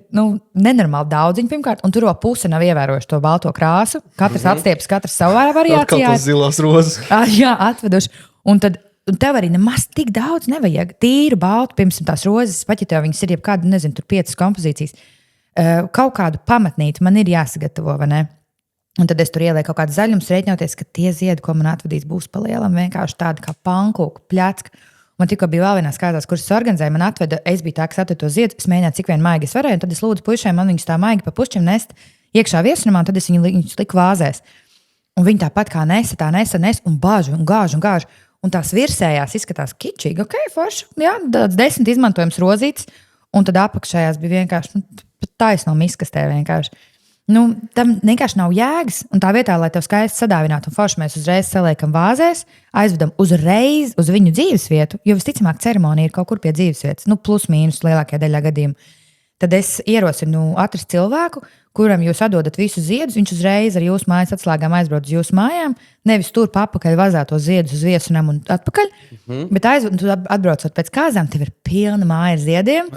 nenormāli daudziņi pirmkārt, un tur vēl puse nav ievērojuši to balto krāsu. Katrs atstieps, katrs savā variācijā. Atkal tas zilās rozes. Jā, atveduši. Un tev arī nemaz tik daudz nevajag. Tīru baltu, pirms tās rozes, pat ja tev viņas ir jebkāda, tur 5 kompozīcijas. Kaut kādu pamatnīti man ir jāsagatavo, vai ne? Un tad es tur ielieku kaut kādu zaļumus, rēķinoties, ka tie ziedi, ko man atvedīs, būs pa lielam, vienkārši tādi kā pankūku, pļacka. Man tikko bija vēl vienās kāzās, kuras organizēja, man atveda, es biju tā, kas atveda to ziedu, es mēģināju, cik vien maigi es varēju, un tad es lūdzu puišiem, man viņus tā maigi pa pušķiem nest iekšā viesunamā, un tad es viņus liku vāzēs. Un viņi tāpat kā nesa, un bāž, un gāž. Un tās virsējās izskatās kičīgi, ok, forši, jā, tāds 10 izmantojums rozītes, un tad apakšējās bija vienkārši, taisno miskastē vienkārši. Tam vienkārši nav jēgas, un tā vietā, lai tev skaisti sadāvinātu, un forši mēs uzreiz saliekam vāzēs, aizvedam uzreiz uz viņu dzīvesvietu, jo visticamāk ceremonija ir kaut kur pie dzīvesvietas, plus mīnus lielākajā daļā gadījumu. tad es ierosinu atrast cilvēku, kuram jūs atdodat visus ziedus. Viņš uzreiz ar jūsu mājas atslēgām aizbrauc uz jūsu mājām. Nevis tur papakaļ vazā tos ziedus uz viesunam un atpakaļ. Bet atbraucot pēc kāzām, tev ir pilna māja ar ziediem.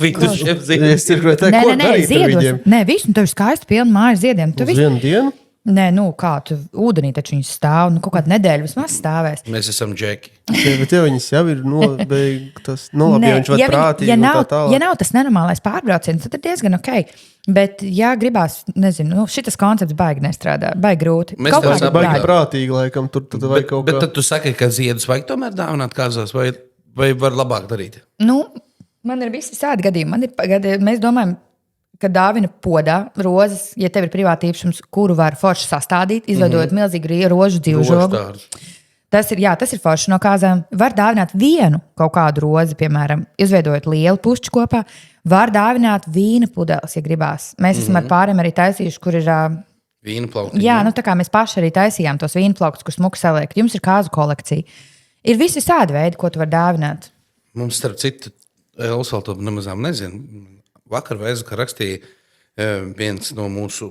Vidus šiem zīmēm. Es gribēju teikt, ko darīt ar ziedos. viņiem? Nē, viss, tev ir skaisti pilna māja ar ziediem. Uz vienu dienu? Nē, kā tu ūdenī taču viņas stāv, kaut kādu nedēļu vismaz stāvēs. Mēs esam džeki. Bet ja viņas jau ir nobeigtas, labi, ja viņš var prātīgi un tā tālāk. Ja nav tas nenormālais pārbrauciens, tad ir diezgan ok. Bet, ja gribās, nezinu, šitas koncepts baigi nestrādā, baigi grūti. Mēs tev saprotam. Baigi prātīgi, laikam, tur vajag kaut kā. Bet tad tu saki, ka ziedus vajag tomēr dāvināt kāzās, vai var labāk darīt? Man ir visi tādi gadījumi. Mēs domājam, ka dāvina podā rozes, ja tev ir privāti īpašums, kuru var forši sastādīt, izveidojot milzīgu rožu dzīvžogu. Tas ir forši no kāzām. Var dāvināt vienu kaut kādu rozi, piemēram, izveidojot lielu pušķu kopā. Var dāvināt vīna pudeles, ja gribās. Mēs esam ar pāriem arī taisījuši, kur ir... Vīna plaukti. Jā, tā kā mēs paši arī taisījām tos vīna plauktus, kur smuki saliek. Jums ir kāzu kolekcija. Ir visi tādi veidi, ko tu var dāvināt. Mums, starp citu, Elsa vēl to nemazām nezinu. Vakar vēzu, rakstīja viens no mūsu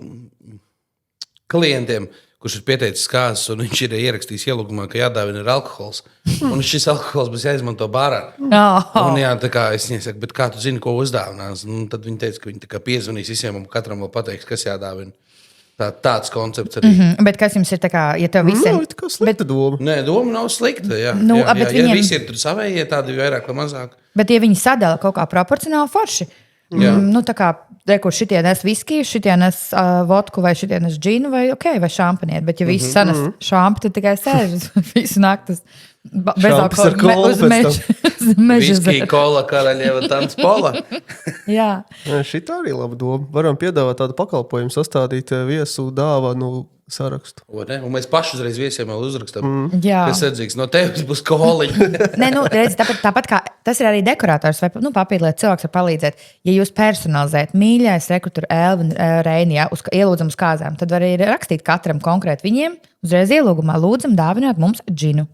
klientiem, kurš ir pieteicis kāzas, un viņš ir ierakstījis ielūgumā, ka jādāvina ir alkohols. Un šis alkohols būs jāizmanto bārā. Un jā, tā kā es nesaku, bet kā tu zini, ko uzdāvinās? Un tad viņi teica, ka viņi tā kā piezvanīs visiem un katram vēl pateiks, kas jādāvina. Tāds koncepts arī. Bet kas jums ir tā kā, ja tev visiem... Nav, tā kā slikta doma. Nē, doma nav slikta, jā. Bet ja visi ir tur savējie, tādi vairāk vai mazāk. Bet ja viņi sadala kaut kā proporcionāli forši, tā kā, kur šitie nes viskiju, šitie nes vodku vai šitie nes džinu vai šampanieti. Bet ja visi sanes šampi, tad tikai sēž visu naktas bez alkohola uz meža. Viskija, kola, karaļieva, tants pola. Jā. Šitā arī laba doma. Varam piedāvāt tādu pakalpojumu, sastādīt viesu dāvanu sarakstu. Un mēs paši uzreiz viesiem vēl uzrakstam. Kas redzīgs, no tevis būs koliņi. Nē, redz, tāpat kā tas ir arī dekorators vai papīrlieta cilvēks var palīdzēt. Ja jūs personalizējat mīļais rekrutur Elva un Reini, ielūdzam uz kāzām, tad var arī rakstīt katram konkrēti viņiem. Uzreiz ielūgumā lūdzam dāvināt mums džinu.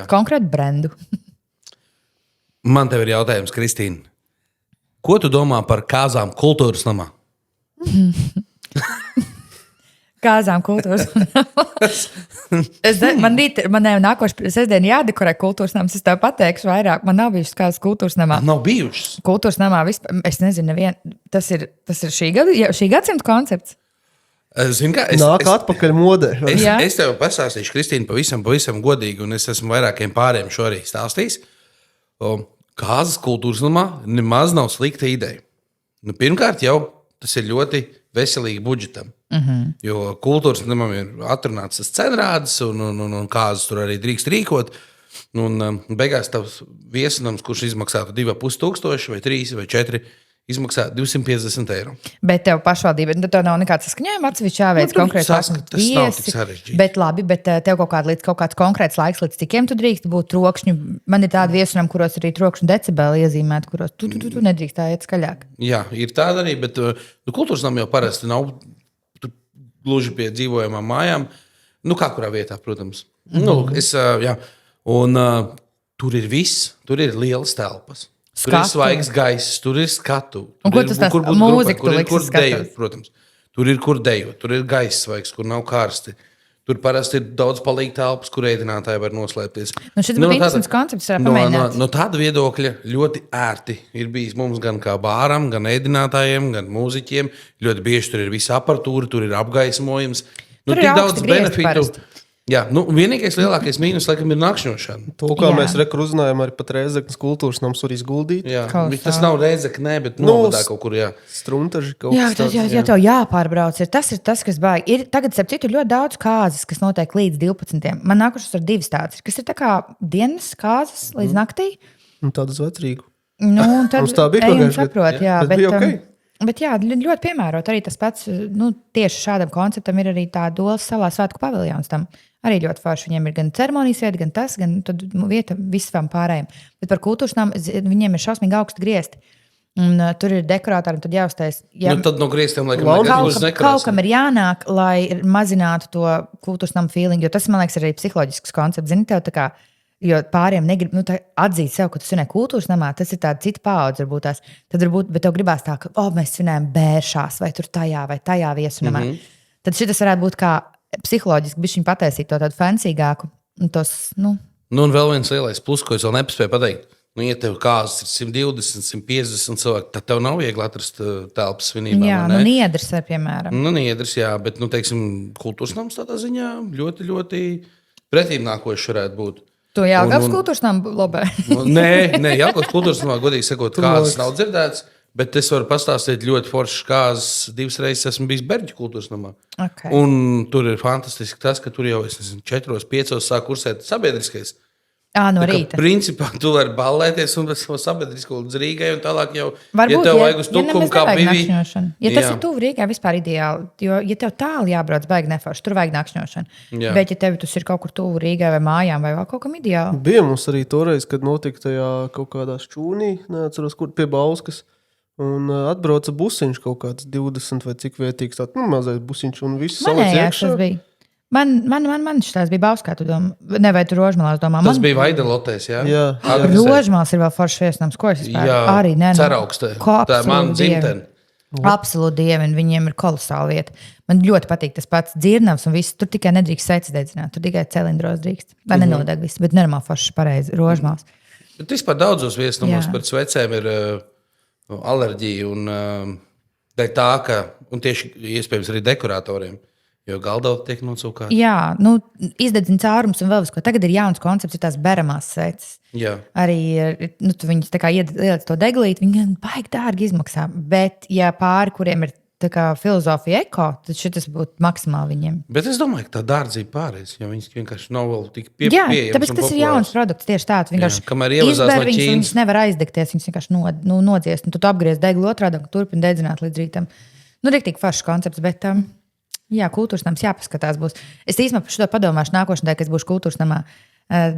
Konkrētu brendu. Man tev ir jautājums, Kristīna. Ko tu domā par kāzām kultūras namā? Kāzām kultūras namā. Man nākošu sestdienu jādekorē kultūras nams. Es tev pateikšu vairāk. Man nav bijušas kāzas kultūras namā. Nav bijušas? Kultūras namā vispār. Es nezinu, tas ir šī gadsimta koncepts. Zini, kā, Nāk atpakaļ modē. Es tev pastāstīšu, Kristīna, pavisam godīgi, un es esmu vairākiem pāriem šo arī stāstījis. Kāzas kultūras namā nemaz nav slikta ideja. Pirmkārt, jau tas ir ļoti veselīgi budžetam. Jo kultūras namam ir atrunāts tas cenrādes, un kāzas tur arī drīkst rīkot. Un beigās tavs viesunams, kurš izmaksātu 2,5 vai 3 vai 4, izmaksā 250 eiro. Bet tev pašvaldība, tev nav nekāds saskaņojums, atsevišķi jāveic konkrēts tas nav tik sarežģīti. Bet labi, bet tev kaut kāds konkrēts laiks, līdz cikiem tu drīkst būt trokšņu. Man ir tādi viesunam, kuros arī trokšņu decibeli iezīmēt, kuros tu nedrīkst tā iet skaļāk. Jā, ir tāda arī, bet kultūras nam jau parasti nav gluži pie dzīvojamām mājām. Kā kurā vietā, protams. Tur ir viss, tur ir lielas telpas. Tur ir svaigs gaiss, tur ir skatu. Kur tas tās mūzika tu liks dejot, protams. Tur ir kur dejot, tur ir gaiss svaigs, kur nav karsti. Tur parasti ir daudz palīgi telpas, kur ēdinātāji var noslēpties. Šis būtu interesants koncepts. No tāda viedokļa ļoti ērti ir bijis mums gan kā bāram, gan ēdinātājiem, gan mūziķiem. Ļoti bieži tur ir visa aparatūra, tur ir apgaismojums. Tur ir daudz benefitu. Jā, vienīgais lielākais mīnus, laikam, ir nakšņošana. To, kā mēs uzzinājām, arī pat Rēzeknes kultūras nams var izguldīt. Jā, tas nav Rēzekne, bet novadā kaut kur, Struntaži kaut kas tāds. Jā, tev jāpārbrauc. Tas ir tas, kas baigi. Tagad, starp citu, ļoti daudz kāzas, kas notiek līdz 12. Man nākušas ar 2 tādas, kas ir tā kā dienas kāzas līdz naktī. Tādas vecrīgu. Tad mums tā bija pagājušajā gadā. Jā, bet bija okay. Bet jā, ļoti piemērot arī tas pats, tieši šādam konceptam ir arī tā Dolas salā svētku paviljons tam. Arī ļoti forši. Viņiem ir gan ceremonijas vieta, gan tas, gan vieta visam pārējiem. Bet par kultūras namu viņiem ir šausmīgi augsti griezti. Un tur ir dekorātori, un tad jāuztais. Tad no grieztiem, laikam, kaut kam ir jānāk, lai mazinātu to kultūras namu feeling, jo tas, man liekas, ir arī psiholoģisks koncepts. Zini, tev tā kā Jo pāriem negrib atzīt sev, ka tu svinēji kultūras namā, tas ir tāds cits paudze, varbūt tās. Tad varbūt, bet tev gribās tā, ka, mēs svinējam Bēršās vai tur tajā viesunamā. Tad šitas varētu būt kā psiholoģiski bišķiņ pataisīt to tādu fancīgāku. Un vēl viens lielais plus, ko es vēl nepaspēju pateikt. Ja tev kāzas ir 120, 150 cilvēki, tad tev nav viegli atrast telpas svinībām. Jā, Niedrs var, piemēram. Niedrs, jā, bet, teiksim, kultūras nams tādā ziņā ļoti, ļoti pretīm nākoši varētu būt. To Jelgavas kultūras namu lobē? Nē, Jelgavas kultūras namā, godīgi sakot, kāzas nav dzirdēts, bet es varu pastāstīt ļoti foršas kāzas. 2 reizes esmu bijis Berģu kultūras namā. Okay. Un tur ir fantastiski tas, ka tur jau, 4, 5 sāk kursēt sabiedriskais. No rīta. Principā tu vari ballēties un pēc tam sabiedrisko līdz Rīgai un tālāk jau, varbūt, ja tev vajag uz tukumu kā Bivī. Ja tas ir tuvu Rīgai, vispār ideāli, jo, ja tev tālu jābrauc, baigi neforši, tur vajag nakšņošanu. Jā. Bet, ja tev tas ir kaut kur tuvu Rīgai vai mājām vai vēl kaut kam ideāli. Bija mums arī toreiz, kad notika tajā kaut kādā šķūnī, neatceros, kur pie Bauskas, un atbrauca busiņš kaut kāds 20 vai cik vietīgs, mazais busiņš un viss saliec iekšā. Man šitās bija Bauskā, tu domā, ne vai tu Rožmalās domā? Tas bija Vaidelotēs, jā? Jā. Rožmals ir vēl foršs viesnams, ko es vispār? Arī, Ceraugstē. Tā ir man dzimtene. Absolūti dievin, viņiem ir kolosāla vieta. Man ļoti patīk tas pats Dzirnavs un viss, tur tikai nedrīkst sveicis dedzināt, tur tikai celindros drīkst. Vai nenodeg viss, bet normāli foršs pareizi Rožmals. Bet vispār daudzos viesnamos par svecēm ir alerģija un tā, ka, un tieši iespējams arī dekoratoriem. Jo galdauti tiek nosūkāti. Jā, izdedzina caurums un vēl visko. Tagad ir jauns koncepts, ir tās beramās sveces. Jā. Arī, tu viņus tā kā ieliec to deglīt, viņi baigi dārgi izmaksā. Bet, ja pāri, kuriem ir tā kā filozofija eko, tad šitas būtu maksimāli viņiem. Bet es domāju, ka tā dārdzība pārējais, jo viņas vienkārši nav vēl tik pieejams. Jā, tāpēc tas ir jauns produkts tieši tāds. Vienkārši izber viņus, viņus nevar aizdegties, viņus vienkārši nodziest. Un tu apgriez deglu otrādi un turpini dedzināt līdz rītam. Riktīgi foršs koncepts, bet... Jā, kultūras nams jāpaskatās būs. Es īstenībā par šo padomāšu nākošanai, kad es būšu kultūras namā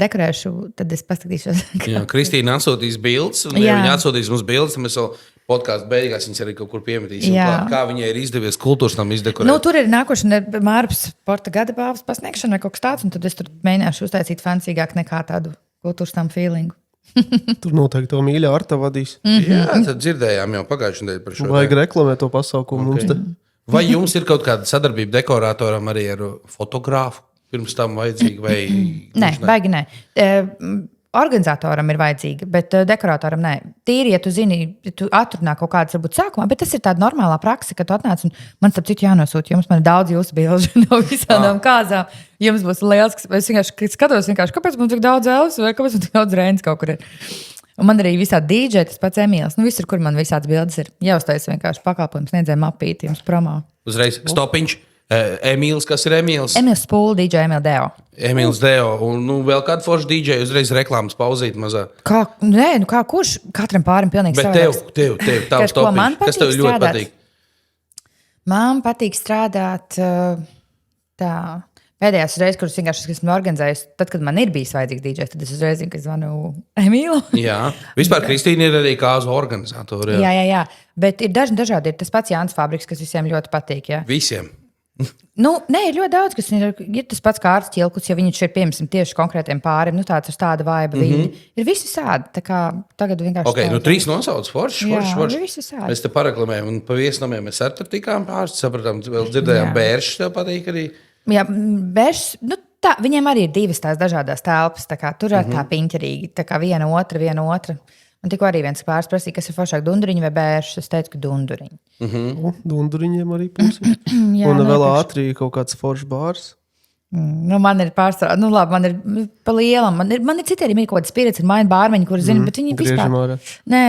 dekorēšu, tad es paskatīšos. Jā, Kristīna atsūtīs bildes, un ja viņa atsūtīs mums bildes, tad mēs vēl podkāstu beigās viņas arī kaut kur piemetīsim. Kā viņai ir izdevies kultūras namu izdekorēt. Tur ir nākošana Mārpas sporta gada balvas pasniegšana vai kaut kas tāds, un tad es tur mēģināšu uztaisīt fancīgāk nekā tādu kultūras namu feelingu. Tur noteikti to mīļa Arta vadīs. Jā, tad dzirdējām jau pagājušajā nedēļā par šo. Vajag reklamēt to pasaukumu mums te. Vai jums ir kaut kāda sadarbība dekoratoram arī ar fotogrāfu? Pirms tam vajadzīga vai... Nē, baigi nē. Organizatoram ir vajadzīga, bet dekoratoram nē. Tīri, ja tu zini, tu atrunā kaut kādas varbūt sākumā, bet tas ir tāda normālā praksa, ka tu atnāc un man starp citu jānosūta, jums man ir daudz jūsu bilžu no visādām kāzām. Jums būs liels, es vienkārši skatos, kāpēc man tik daudz Elvis vai kāpēc man tik daudz Rēns kaut kur ir. Un man arī visādi DJ, tas pats Emīls. Visur, kur man visādas bildes ir. Jāuztais vienkārši pakalpojums, sniedzēja mapīti jums promo. Uzreiz stopiņš. Emīls, kas ir Emīls? Emīls Spūle, DJ Emīl Deo. Emīls Deo. Un vēl kādu foršu DJ uzreiz reklāmas pauzīt mazā. Kā kurš? Katram pārim pilnīgi savādāks. Bet tev tavs stopiņš. Kas tev ļoti patīk? Man patīk strādāt tā... Pēdējās reizes, kuras vienkārši esmu organizējusi, tad, kad man ir bijis vajadzīgs DJs, tad es uzreiz zinu, ka zvanu Emīlu. Jā, vispār Kristīna ir arī kāzu organizatori. Jā. Bet ir dažādi. Ir tas pats Jānis Fabriks, kas visiem ļoti patīk. Jā. Visiem? Nē, ir ļoti daudz, kas ir tas pats Kārlis Ķilkus, ja viņš ir piemēram tieši konkrētiem pāriem, tāds ar tādu vaibu. Ir visi visādi. Tā kā tagad vienkārši... 3 nosauc forši. Visi visādi. Mēs te pareklamējam un pa viesnamiem mēs ar tur tikām pāris, sapratām, vēl dzirdējām Bēršs, tev patīk arī. Jā, Bēršs, viņiem arī ir 2 tās dažādas telpas, tur ir tā piņķerīgi, tā kā viena otra. Un tikko arī viens pāris prasīja, kas ir foršāk, Dunduriņi vai Bēršs, es teicu, ka Dunduriņi. Dunduriņiem arī pusi. Un vēl ātri kaut kāds foršs bārs. Man ir pārstāvā, labi, man ir pa lielam, man ir citi arī kaut kādi spirits, ir maini bārmeņi, kuri zina, bet viņi vispār... Nē,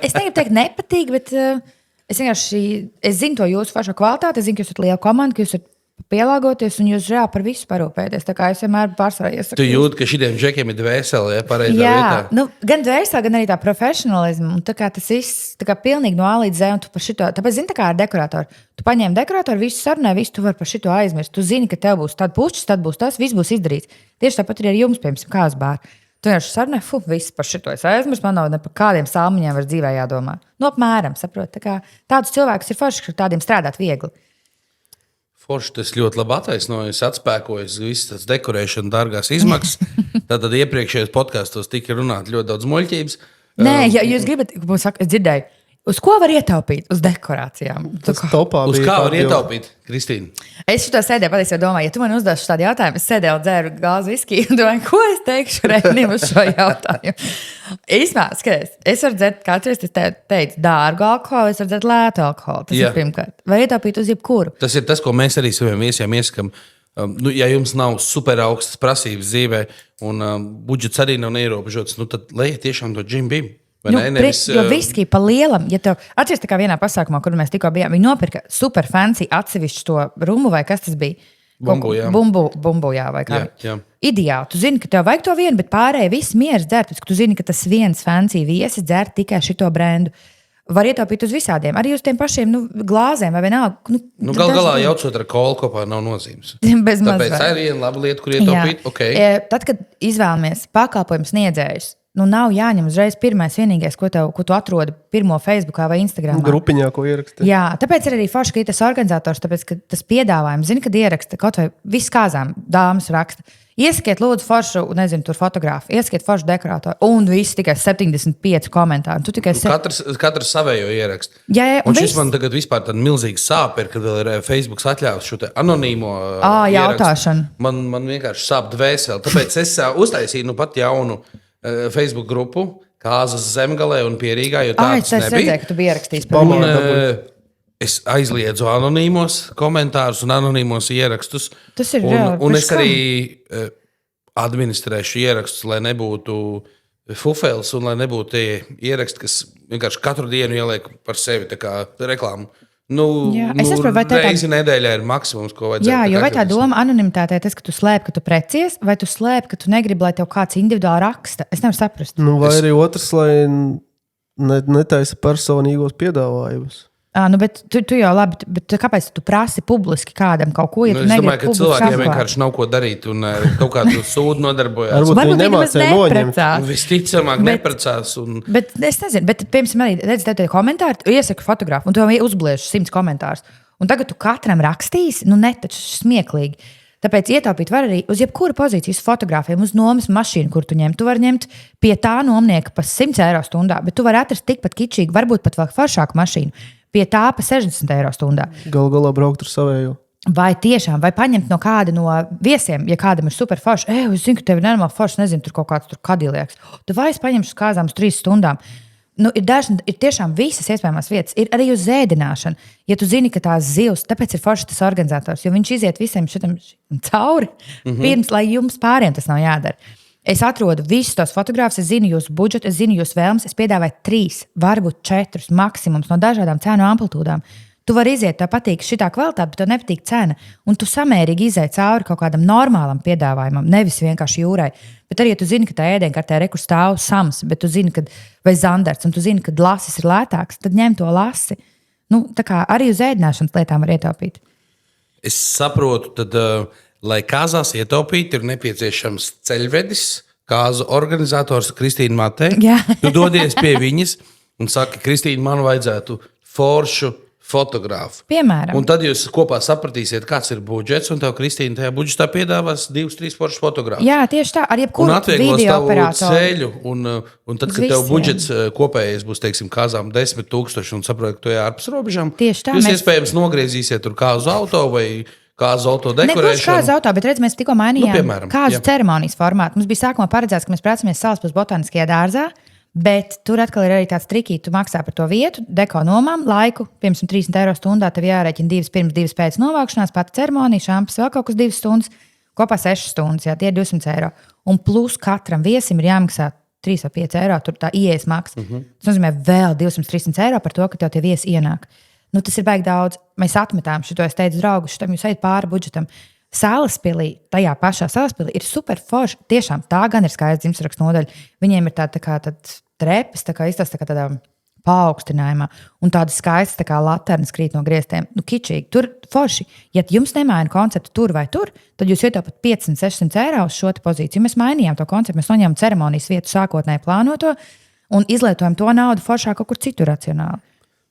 es negribu teikt nepatīk, bet es vienkārši, es zinu to jūsu foršo kvalitāti, es zinu, ka jūs esat liela komanda, ka jūs esat pielāgoties, un jūs reāli par visu parūpēties. Tā kā es vienmēr pārsvarā iesaku. Tu jūti, ka šitiem džekiem ir dvēsele, pareizā vietā? Gan dvēsele, gan arī tā profesionalismu. Un tā kā tas viss, tā kā pilnīgi no A līdz Z, un tu par šito, tāpēc zini, tā kā ar dekoratoru. Tu paņēmi dekoratoru, visu sarunāji, visu tu vari par šito aizmirst. Tu zini, ka tev būs tāda pušķis, tad būs tas, viss būs izdarīts. Tieši tāpat arī ar jums, piemēram, kāzbāri. Tu vienkārši sarunāji, viss par šito es aizmirst, man nav ne par kādiem salmiņiem var dzīvē jādomā. Apmēram, saprot. Tādus cilvēkus ir forši, ka tādiem strādāt viegli. Forši tas ļoti labi attaisnojas, atspēkojas visas tās dekorēšana, dārgās izmaksas. Tātad iepriekšējos podkastos tika runāt ļoti daudz muļķības. Nē, ja jūs gribat, es dzirdēju, uz ko var ietaupīt? Uz dekorācijām. Tas topā Uz bija kā var tādi jau- ietaupīt, Kristīna? Es šo sēdēju, patiesībā domāju, ja tu man uzdosi šādu jautājumu, es sēdēju dzēru glāzi viskiju un domāju, ko es teikšu Reinim uz šo jautājumu. Īsmā, skaties, es varu dzert, katrs teicu, dārgu alkoholu, es varu dzert lētu alkoholu. Tas Jā. ir pirmkārt. Var ietaupīt uz jebkuru. Tas ir tas, ko mēs arī saviem viesiem iesakām. Ja jums nav super augstas prasības dzīvē un budžets arī nav neierobežots, tad lejiet tiešām to Jim Beam. Jo viskija pa lielam, ja tev atceries tā kā vienā pasākumā, kur mēs tikko bijām, viņi nopirka super fancy atsevišķu to rumu vai kas tas bija? Bumbu, jā. Bumbu, jā, vai kā. Jā. Ideāli. Tu zini, ka tev vajag to vienu, bet pārējie visi mieras dzert, ka tu zini, ka tas viens fancy viesis dzer tikai šito brendu. Var ietaupīt uz visādiem, arī uz tiem pašiem glāzēm vai vienalga. Gal galā jaucot ar kolu kopā nav nozīmes. Bez Tāpēc mazliet. tā ir viena laba lieta, kur ietaupīt. Okay. Tad, kad izvēlamies pakalpojumu sniedzējus, nav jāņem uzreiz pirmais vienīgais, ko tu atrodi pirmo Facebookā vai Instagramā. Grupiņā, ko ierakstīt. Jā, tāpēc ir arī forši, ka ir tas organizators, tāpēc, ka tas piedāvājums, zini, kad ieraksta kaut vai visu kāzām, dāmas raksta. Iesakiet, lūdzu, foršu, nezinu, tur fotografu, iesakiet foršu dekorātoru, un viss tikai 75 komentāri. Tu tikai Katrs savējo ierakst. Jā, un šis man tagad vispār tāda milzīga sāpe ir, kad vēl ir Facebook atļāvis šo te anonīmo jautāšanu. Man vienkārši sāp dvēseli. Tāpēc es uztaisīju pat jaunu Facebook grupu, Kāzas Zemgalē un Pierīgā, jo tāds es nebija. redzēju, ka tu biji ierakstījis. Es aizliedzu anonīmos komentārus un anonīmos ierakstus. Tas ir un es arī administrēšu ierakstus, lai nebūtu fufels un lai nebūtu tie ieraksti, kas vienkārši katru dienu ieliek par sevi tā kā reklāmu. Es saprotu, vai tā reizi nedēļā ir maksimums, ko vajadzētu. Jā, jo vai tā doma anonimitātē tas, ka tu slēpi, ka tu precies, vai tu slēpi, ka tu negribi, lai tev kāds individuāli raksta? Es nevaru saprast. Vai arī otrs, lai netaisa personīgos piedāvājumus. Bet tu jau labi, bet kāpēc tu prasi publiski kādam kaut ko? Ja es domāju, ka cilvēkiem vienkārši nav ko darīt un kaut kādu sūdu nodarbojas. Varbūt viņi nemācēja noņemt. Visticamāk neprecās. Bet es nezinu, bet piemēram arī redz tev tie komentāri, iesaka fotografu un tu jau uzbliež 100 komentārus. Un tagad tu katram rakstīsi, taču smieklīgi. Tāpēc ietaupīt var arī uz jebkuru pozīciju, uz fotogrāfiem, uz nomas mašīnu, kur tu ņem. Tu vari ņemt pie tā nomnieka pa 100 eiro stundā, bet tu vari atrast tikpat kičīgu, varbūt pat vēl foršāku mašīnu. Pie tā pa 60 eiro stundā. Galu galā braukt ar savēju. Vai tiešām, vai paņemt no kāda no viesiem, ja kādam ir super forši, es zinu, ka tev ir nenormāli forši, nezinu, tur kaut kāds kadilieks. Tu vai es paņemšu uz kāzām uz 3 stundām. Ir tiešām visas iespējamās vietas, ir arī uz ēdināšanu. Ja tu zini, ka tās zivs, tāpēc ir forši tas organizators, jo viņš iziet visiem šitam cauri, pirms, lai jums pāriem tas nav jādara. Es atrodu visus tos fotogrāfus, es zinu jūsu budžetu, es zinu jūsu vēlmes, es piedāvāju 3, varbūt 4 maksimums no dažādām cenu amplitūdām. Tu vari iziet, tev patīk šitā kvalitāte, bet tev nepatīk cena. Un tu samērīgi izēj cauri kaut kādam normālam piedāvājumam, nevis vienkārši jūrai. Bet arī, ja tu zini, ka tā ēdienkartē rekur stāv sams, bet tu zini, vai zandarts, un tu zini, ka lasis ir lētāks, tad ņem to lasi. Tā kā arī uz ēdināšanas lietām var ietaupīt. Es saprotu, tad, lai kāzās ietaupītu, ir nepieciešams ceļvedis, kāzu organizators Kristīna Matē. Tu dodies pie viņas un saki, Kristīna, man vajadzētu foršu fotogrāfu. Piemēram. Un tad jūs kopā sapratīsiet, kāds ir budžets, un tev Kristīna tajā budžetā piedāvās 2-3 foršus fotogrāfus. Jā, tieši tā, ar jebkuru video operatoru. Ceļu, un tad, kad tev budžets kopējais būs, teiksim, kāzām 10,000 un saprot, ka tu ārpus robežām, tieši tā. Jūs iespējams nogriezīsiet tur kāzu auto vai kāzu auto dekorēšanu. Nebūs kāzu auto, bet redz, mēs tikko mainījām piemēram, kāzu ceremonijas formātu. Mums bija sākumā paredzēts, ka mēs prācamies Salaspils botāniskajā dārzā. Bet tur atkal ir arī tāds trikīgi, tu maksā par to vietu, deko nomām, laiku, piemēram, 30 eiro stundā, tev jārēķina 2 pirms, 2 pēc novākšanās, pati ceremonija, šampis vēl kaut kas 2 stundas, kopā 6 stundas, jā, tie ir 200 eiro. Un plus katram viesim ir jāmaksā 3 vai 5 eiro, tur tā ieejas maksa. Tas nozīmē vēl 200-300 eiro par to, ka tev tie viesi ienāk. Tas ir baigi daudz. Mēs atmetām šito, es teicu, draugu, šitam jūs ejat pāri budžetam. Salaspilī, tajā pašā Salaspilī ir super forši. Tiešām tā gan ir skaista dzimšanas nodaļa. Viņiem ir tāda trepes, izstāsta tādā paaugstinājumā, un tādas skaistas tā laternas krīt no griestiem. Kičīgi, tur forši. Ja jums nemaina konceptu tur vai tur, tad jūs ietaupat 500-600 eiro uz šo pozīciju. Mēs mainījām to konceptu, mēs noņēmām ceremonijas vietu sākotnēji plānoto un izlietojam to naudu foršā kaut kur citur racionāli.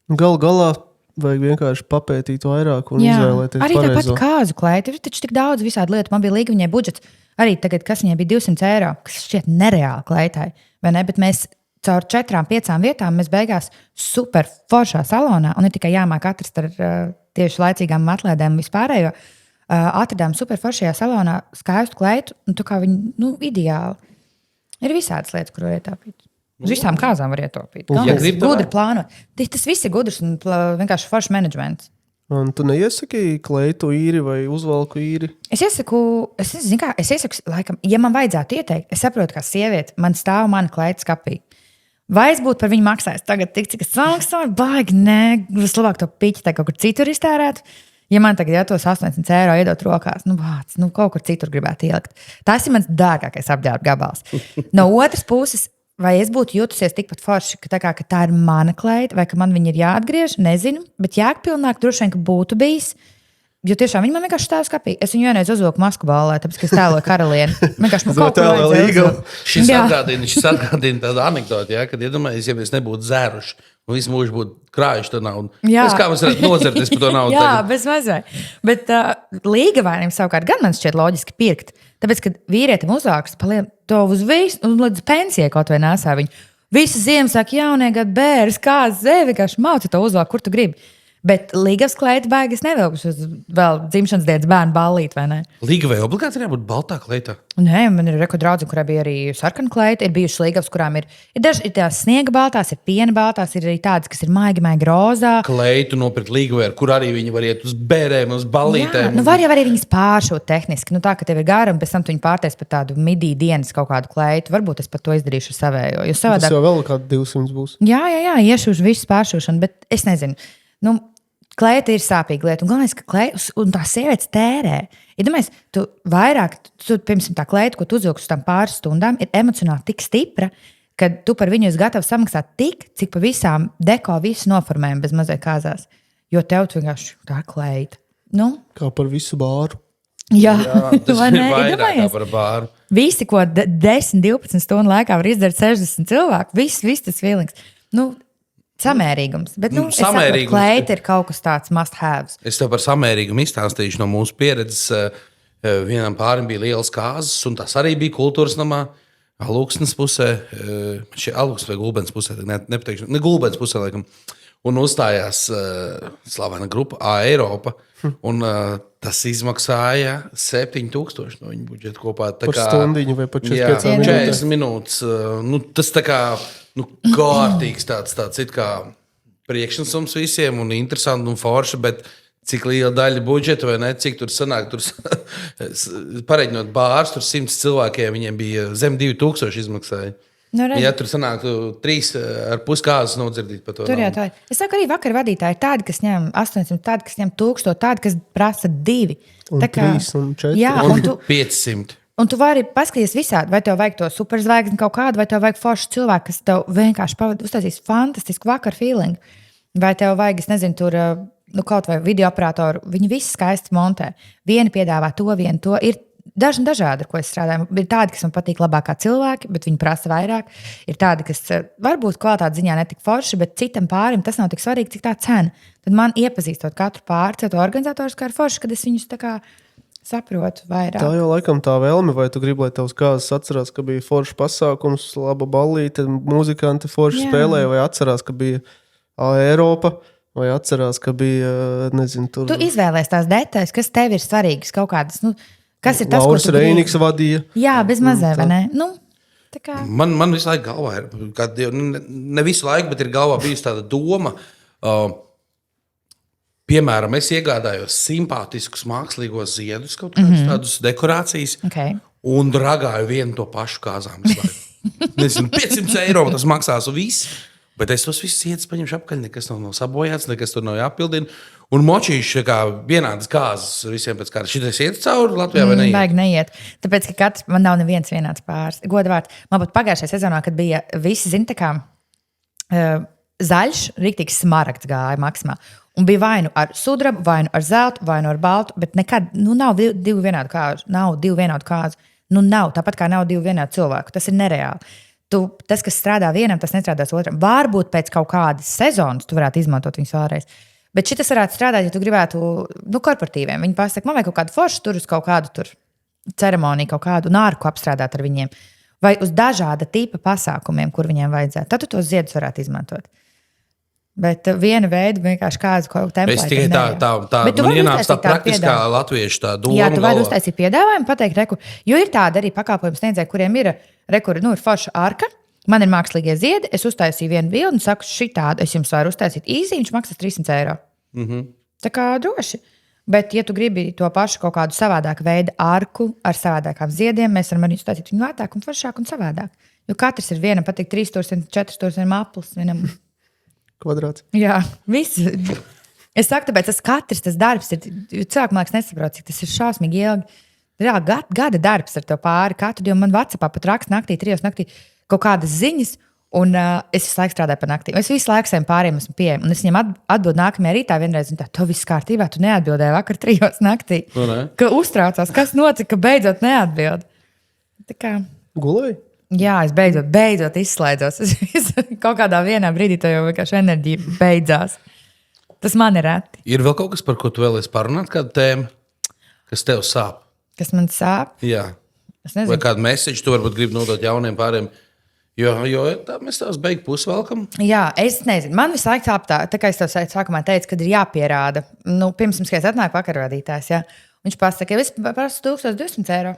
Galu galā vajag vienkārši papētīt vairāk un izvēlēties arī tā pareizo. pati kāzu kleita. Ir taču tik daudz visādi lietu. Man bija līga, viņai budžets. Arī tagad, kas viņai bija 200 eiro, kas šķiet nereāli kleitai. Vai ne? Bet mēs caur 4-5 vietām mēs beigās super foršā salonā, un ir tikai jāmāk atrast ar tieši laicīgām atlēdēm un vispārējo. Atradām super foršajā salonā skaistu kleitu, un tā kā viņi, ideāli. Ir visādas lietas, kur var ietaupīt. Uz visām kāzām var ietaupīt. Gudri plānot. Tas viss ir gudrs un vienkārši foršs menedžments. Un tu neiesaki kleitu īri vai uzvalku īri? Es iesaku, laikam, ja man vajadzētu ieteikt, es saprotu, kā sieviete, man stāv mana kleita skapī. Vai es būtu par viņu maksājis tagad tik, cik es samaksāju? Baigi, nē, vislabāk to piķi kaut kur citur iztērēt. Ja man tagad tos 800 eiro iedot rokās, kaut kur citur gribētu ielikt. Tas ir mans dārgākais apģērba gabals. No otras puses, vai es būtu jutusies tikpat forši, ka tā ir mana kleita, vai ka man viņa ir jāatgriež, nezinu, bet jēgpilnāk droši vien, ka būtu bijis. Jo tiešām viņi man vienkārši stāv skapī. Es viņu vienreiz uzvilku masku ballē, tāpēc, ka es tēloju karalieni. Vienkārši man kaut ko vajadzēja. Šis atgādina tādu anekdoti, kad iedomājies, ja mēs nebūtu zēruši un visu mūžu būtu krājuši to naudu. Tas kā mēs varētu nozerties par to naudu? Jā, bez mazai. Bet līgavainiem savukārt gan man šķiet loģiski pirkt. Tāpēc, kad vīrietim uzvāks to uz visu, un līdz pensijai kaut vai nesā viņu. Visu ziemu saka, jaunie gadu bērs, kāds zēvi, vienkārši mauci to uzvāk, kur tu gribi. Bet līgavas kleita baigas nevilkuši uz vēl dzimšanas dienas bērnu ballīt, vai ne? Līgavai obligāti jābūt baltā kleitā? Nē, man ir draudze, kurai bija arī sarkana kleita. Ir bijušas līgavas, kurām ir tās sniega baltās, ir piena baltās, ir arī tādas, kas ir maigi rozā. Kleitu nopirkt līgavai, kur arī viņi var iet uz bērēm, uz ballītēm. Var jau arī viņas pāršūt tehniski. Tā, ka tev ir gara un pēc tam tu viņu pārtais par tādu midī dienas kaut kādu kleitu. Varbūt es pat to izdarīšu ar savējo. Tas jau vēl kādi 200 būs. Jā, iešu uz visu pāršūšanu, bet es nezinu. Kleita ir sāpīga lieta, un galvenais, ka kleita un tā sievietes tērē. Iedomājies, tu vairāk, piemēram, tā kleita, ko tu uzvilksi uz tām pāris stundām, ir emocionāli tik stipra, ka tu par viņu esi gatavs samaksāt tik, cik pa visām deko visu noformējumu bez mazai kāzās. Jo tev vienkārši tā ir kleita. Kā par visu bāru. Jā, tas ir vairāk kā par bāru. Visi, ko 10-12 stundu laikā var izdarīt 60 cilvēku, viss tas feelings. Samērīgums. Bet, es saprotu, kleita ir kaut kas tāds must-haves. Es tev par samērīgumu izstāstīšu no mūsu pieredzes. Vienam pārim bija liels kāzas, un tas arī bija kultūras namā. Alūksnes pusē, Alūksnes vai Gulbens pusē, nepateikšu, ne Gulbens pusē, laikam. Un uzstājās slavena grupa A-Eiropa, un tas izmaksāja 7,000 no viņa budžeta kopā. Par stundiņu vai par 45 minūtes. Tas tā kā... kārtīgs tāds it kā priekšnesums visiem un interesanti un forši, bet cik liela daļa budžeta vai ne, cik tur sanāk, pareiģinot bārs, tur 100 cilvēkiem, viņiem bija zem 2,000 izmaksāja. Ja tur sanāk 3,5 kāzas nodzirdīt par to. Tur jau tā ir. Es saku, arī vakar vadītāji tādi, kas ņem 800, tādi, kas ņem 1000, tādi, kas prasa 2. Un 3 un 4. Jā, un 500. Un tu vari paskatīties visādi, vai tev vajag to superzvaigzni kaut kādu, vai tev vajag foršu cilvēku, kas tev vienkārši uztaisīs fantastisku vakaru feeling. Vai tev vajag, es nezinu, tur kaut vai video operatoru, viņi visi skaisti montē. Vieni piedāvā to, vieni to. Ir dažādi, ar ko es strādāju. Ir tādi, kas man patīk labāk kā cilvēki, bet viņi prasa vairāk. Ir tādi, kas varbūt kvalitātes ziņā netik forši, bet citam pārim tas nav tik svarīgi, cik tā cena. Tad man iepazīstot katru pāri, to organizatorus kā ar forši, kad es viņus tā kā saprotu vairāk. Tā jau laikam tā vēlme, vai tu gribi, lai tavs kāzas atcerās, ka bija foršs pasākums, laba ballīte, muzikanti forši spēlēja, vai atcerās, ka bija Eiropa, vai atcerās, ka bija, nezinu, tur... Tu izvēlēs tās detaļas, kas tev ir svarīgas kaut kādas, kas ir tas, Lauris Reiniks vadīja. Jā, bez mazē, vai ne? Tā kā... Man visu laiku galvā ir, ne visu laiku, bet ir galvā bijusi tāda doma, piemēram, es iegādājos simpātiskus mākslīgos ziedus, kaut kādus tādus dekorācijas, un ragāju vienu to pašu kāzām. Nezinu, 500 eiro tas maksās un viss, bet es tos visus ziedus paņemšu apkaļ, nekas nav sabojāts, nekas tur nav jāpildina. Un močīšu kā vienādas kāzas visiem pēc kārtas. Šitais iet cauri Latvijā vai neiet? Vajag neiet. Tāpēc, ka man nav neviens vienāds pāris. Godvārds, man pat pagājušajā sezonā, kad bija visi, zini, tā kā zaļš, riktīgs smaragds gāja maksimā. Un bija vai nu ar sudrabu, vai nu ar zeltu, vai nu ar baltu, bet nekad nav divu vienādu kāzu. Nav divu vienādu kāzu. Nav, tāpat kā nav divu vienādu cilvēku. Tas ir nereāli. Tas, kas strādā vienam, tas nestrādās otram. Varbūt pēc kaut kādas sezonas tu varētu izmantot viņus vēlreiz. Bet šitas varētu strādāt, ja tu gribētu, korporatīviem. Viņi pasaka, man vajag kaut kādu foršu tur uz kaut kādu tur ceremoniju, kaut kādu nārku apstrādāt ar viņiem. Vai uz dažāda tipa pasākumiem, kur viņiem vajadzētu. Tad tu tos ziedus varētu izmantot. Bet viena veida vienkārši kādu templētu. Es tikai tā man ienāks tā praktiskā latviešu tā doma. Jā, tu vari uztaisīt piedāvājumu, pateikt, reku, jo ir tāda arī pakalpojums sniedzēji, kuriem ir forša arka, man ir mākslīgie ziedi, es uztaisīju vienu bildi un saku šitādu, es jums varu uztaisīt īsi, viņš maksās 300 eiro. Tā kā droši. Bet, ja tu gribi to pašu kaut kādu savādāku veidu arku ar savādākām ziediem, mēs varam arī uztaisīt viņu lētāk un foršāk un savādāk. Jo katrs ir vienam patīk 3000, 4000 aplis, vienam kvadrāts. Jā, viss. Es saku, tāpēc tas darbs ir, cilvēki, man liekas, nesaprot, cik tas ir šausmīgi ilgi. Jā, gada darbs ar to pāri. Katru dienu man WhatsAppā pat raksta naktī, 3 naktī kaut kādas ziņas, un es visu laiku strādāju par naktīm. Es visu laiku saviem pāriem esmu pieejama, un es viņiem atbildu nākamajā rītā vienreiz, un to viss kārtībā, tu neatbildēji vakar 3 naktī. Ka uztraucās, kas notika, ka beidzot neatbild. Tā kā... Gulēji? Jā, es beidzot izslēdzos. Es kaut kādā vienā brīdī to jau vienkārši enerģija beidzās. Tas man ir reti. Ir vēl kaut kas, par ko tu vēlies parunāt, kāda tēma, kas tev sāp? Kas man sāp? Jā. Es nezinu. Vai kādu message tu varbūt gribi nodot jauniem pāriem? Jo tā mēs tās beigu pusvelkam. Jā, es nezinu. Man visu laiku sāp tā kā es tev sākumā teicu, kad ir jāpierāda. Pirms mums kāds atnāk vakarvadītājs, jā. Viņš pasaka, ja es prasu 1200 eiro.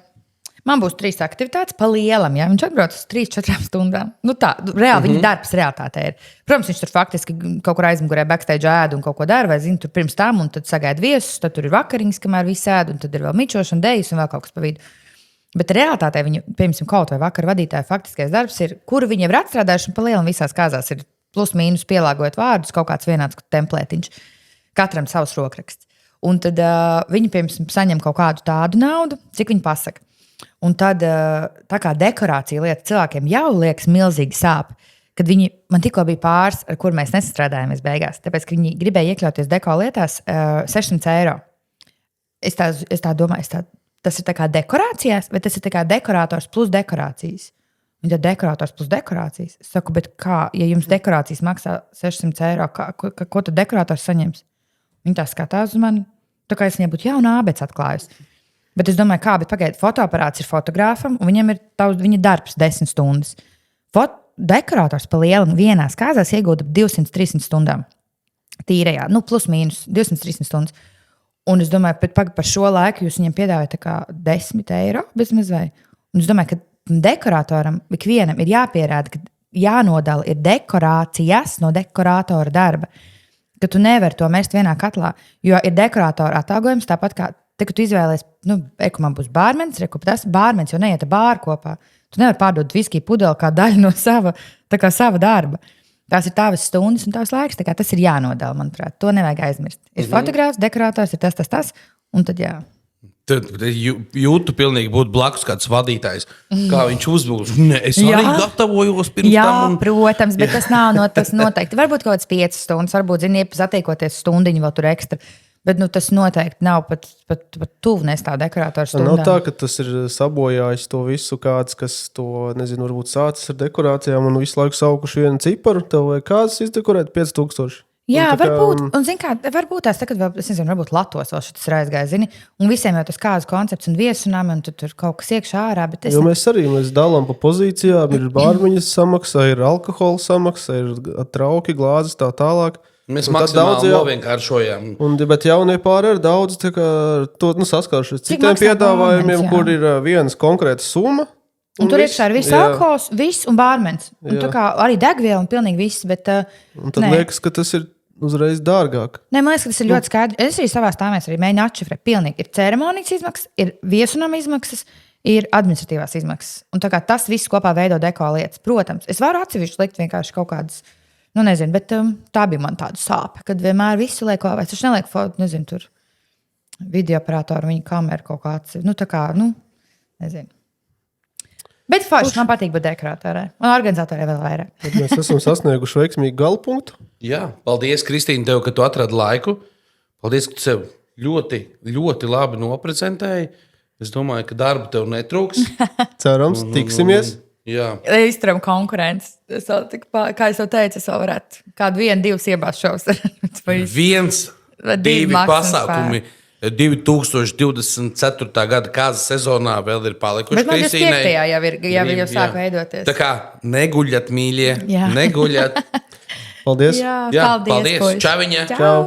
Man būs 3 aktivitātes pa lielam, ja viņš atbrauc uz 3-4 stundām. Reāli viņa darbs realitātē ir. Protams, viņš tur faktiski kaut kur aizmugurē backstage ēd un kaut ko dara, vai zini, tur pirms tam, un tad sagaida viesus, tad tur ir vakariņas, kamēr visi ēd, un tad ir vēl mičošana, dejas un vēl kaut kas pa vidu. Bet realitātē viņa, piemēram, kaut vai vakar vadītāja faktiskais darbs ir, kuru viņi ir atstrādājuši, un pa lielam visās kāzās ir plus mīnus pielāgojot vārdus, kaut kāds vienāds templētiņš, katram savs rokraksts. Un tad viņi, piemēram, saņem kaut kādu tādu naudu, cik viņi pasaka. Un tad, tā kā dekorācija lieta cilvēkiem jau liekas milzīgi sāp, kad viņi, man tikko bija pāris, ar kur mēs nesastrādājāmies beigās, tāpēc, ka viņi gribēja iekļauties deko lietās 600 eiro. Es tā domāju, tas ir tā kā dekorācijās, bet tas ir tā kā dekorators plus dekorācijas. Un tad dekorators plus dekorācijas. Es saku, bet kā, ja jums dekorācijas maksā 600 eiro, ko tad dekorators saņems? Viņi tā skatās uz mani, tā kā es viņai būtu jauna ābec atklājusi. Bet es domāju, bet pagaidi, fotoaparāts ir fotogrāfam, un viņam ir viņa darbs 10 stundas. Dekorators pa lielam vienās kāzās iegūda 200-300 stundām. Tīrajā, plus mīnus 200-300 stundas. Un es domāju, par šo laiku jūs viņiem piedāvājat tā kā 10 eiro bezmaz vai. Un es domāju, ka dekoratoram ikvienam ir jāpierāda, ka jānodala ir dekorācijas no dekoratora darba. Ka tu nevari to mest vienā katlā, jo ir dekoratora atalgojums tāpat kā kad tu izvēlies, man būs bārmenis, tas bārmenis jau neiet ar bāru kopā. Tu nevari pārdot viskiju pudeli kā daļu no sava darba. Tās ir tavas stundas un tavs laiks, tā kā tas ir jānodala, manuprāt. To nevajag aizmirst. Ir fotogrāfs, dekorators, ir tas, un tad jā. Tad jūtu pilnīgi būt blakus kāds vadītājs. Kā viņš uzbūs. Es arī gatavojos pirms tam. Jā, protams, bet tas nav tas noteikti. Varbūt kaut kāds 5 stundas, varbūt, satiekoties stundiņu vēl tur ekstra. Bet tas noteikti nav pat tuvu nestāv dekoratoru stundām. Nav tā, ka tas ir sabojājis to visu kāds, kas to, nezinu, varbūt sācis ar dekorācijām un visu laiku saukuši vienu ciparu. Tev vai kāds izdekorēt 5000? Jā, varbūt. Un zini kā, varbūt tās tagad vēl, es nezinu, varbūt Latvos vēl šitas ir aizgājis, zini. Un visiem jau tas kāds koncepts un viesunām, un tur kaut kas iekšā ārā. Bet jo mēs dalām pa pozīcijām, ir bārmeņas samaksa, ir alkohola samaksa, ir trauki, glāzes, tā tālāk. Mēs maksimāli novienkāršojām. Bet jaunie pāri ir daudz, tā kā to saskāršies citiem piedāvājumiem, kur ir vienas konkrēta summa. Un tur iekšā ir viss alkohols, viss un bārmenis. Un tā kā arī degviela un pilnīgi viss, bet un tad liekas, ka tas ir uzreiz dārgāk. Nē, man liekas, ka tas ir ļoti skaidrs. Es arī savā stāvēs arī mēģinu atšifrēt. Pilnīgi ir ceremonijas izmaksas, ir viesunām izmaksas, ir administratīvās izmaksas. Un tā kā tas viss kopā veido deko lietas. Protams, es varu atsevišķi likt vienkārši kaut kādas, nezinu, bet tā bija man tāda sāpe, kad vienmēr visu lieko, vai es nelieku, nezinu, tur videoaparātoru, viņa kameru kaut kāds, nezinu. Bet forši, man patīk būt dekoratorai un organizatorai vēl vairāk. Tad mēs esam sasnieguši veiksmīgu galpunktu. Jā, paldies, Kristīne, tev, ka tu atradi laiku. Paldies, ka tu sev ļoti, ļoti labi noprezentēji. Es domāju, ka darba tev netrūks. Cerams, tiksimies. Jā. Izturam konkurences. Kā es jau teicu, es vēl varētu kādu 1-2 iebāzt šovus. 1-2 pasākumi. 2024. gada kāzas sezonā vēl ir palikuši. Bet man 25. jau sāk veidoties. Tā kā neguļat, mīļie, neguļat. Paldies! Jā, Jā, paldies. Čau viņa! Čau!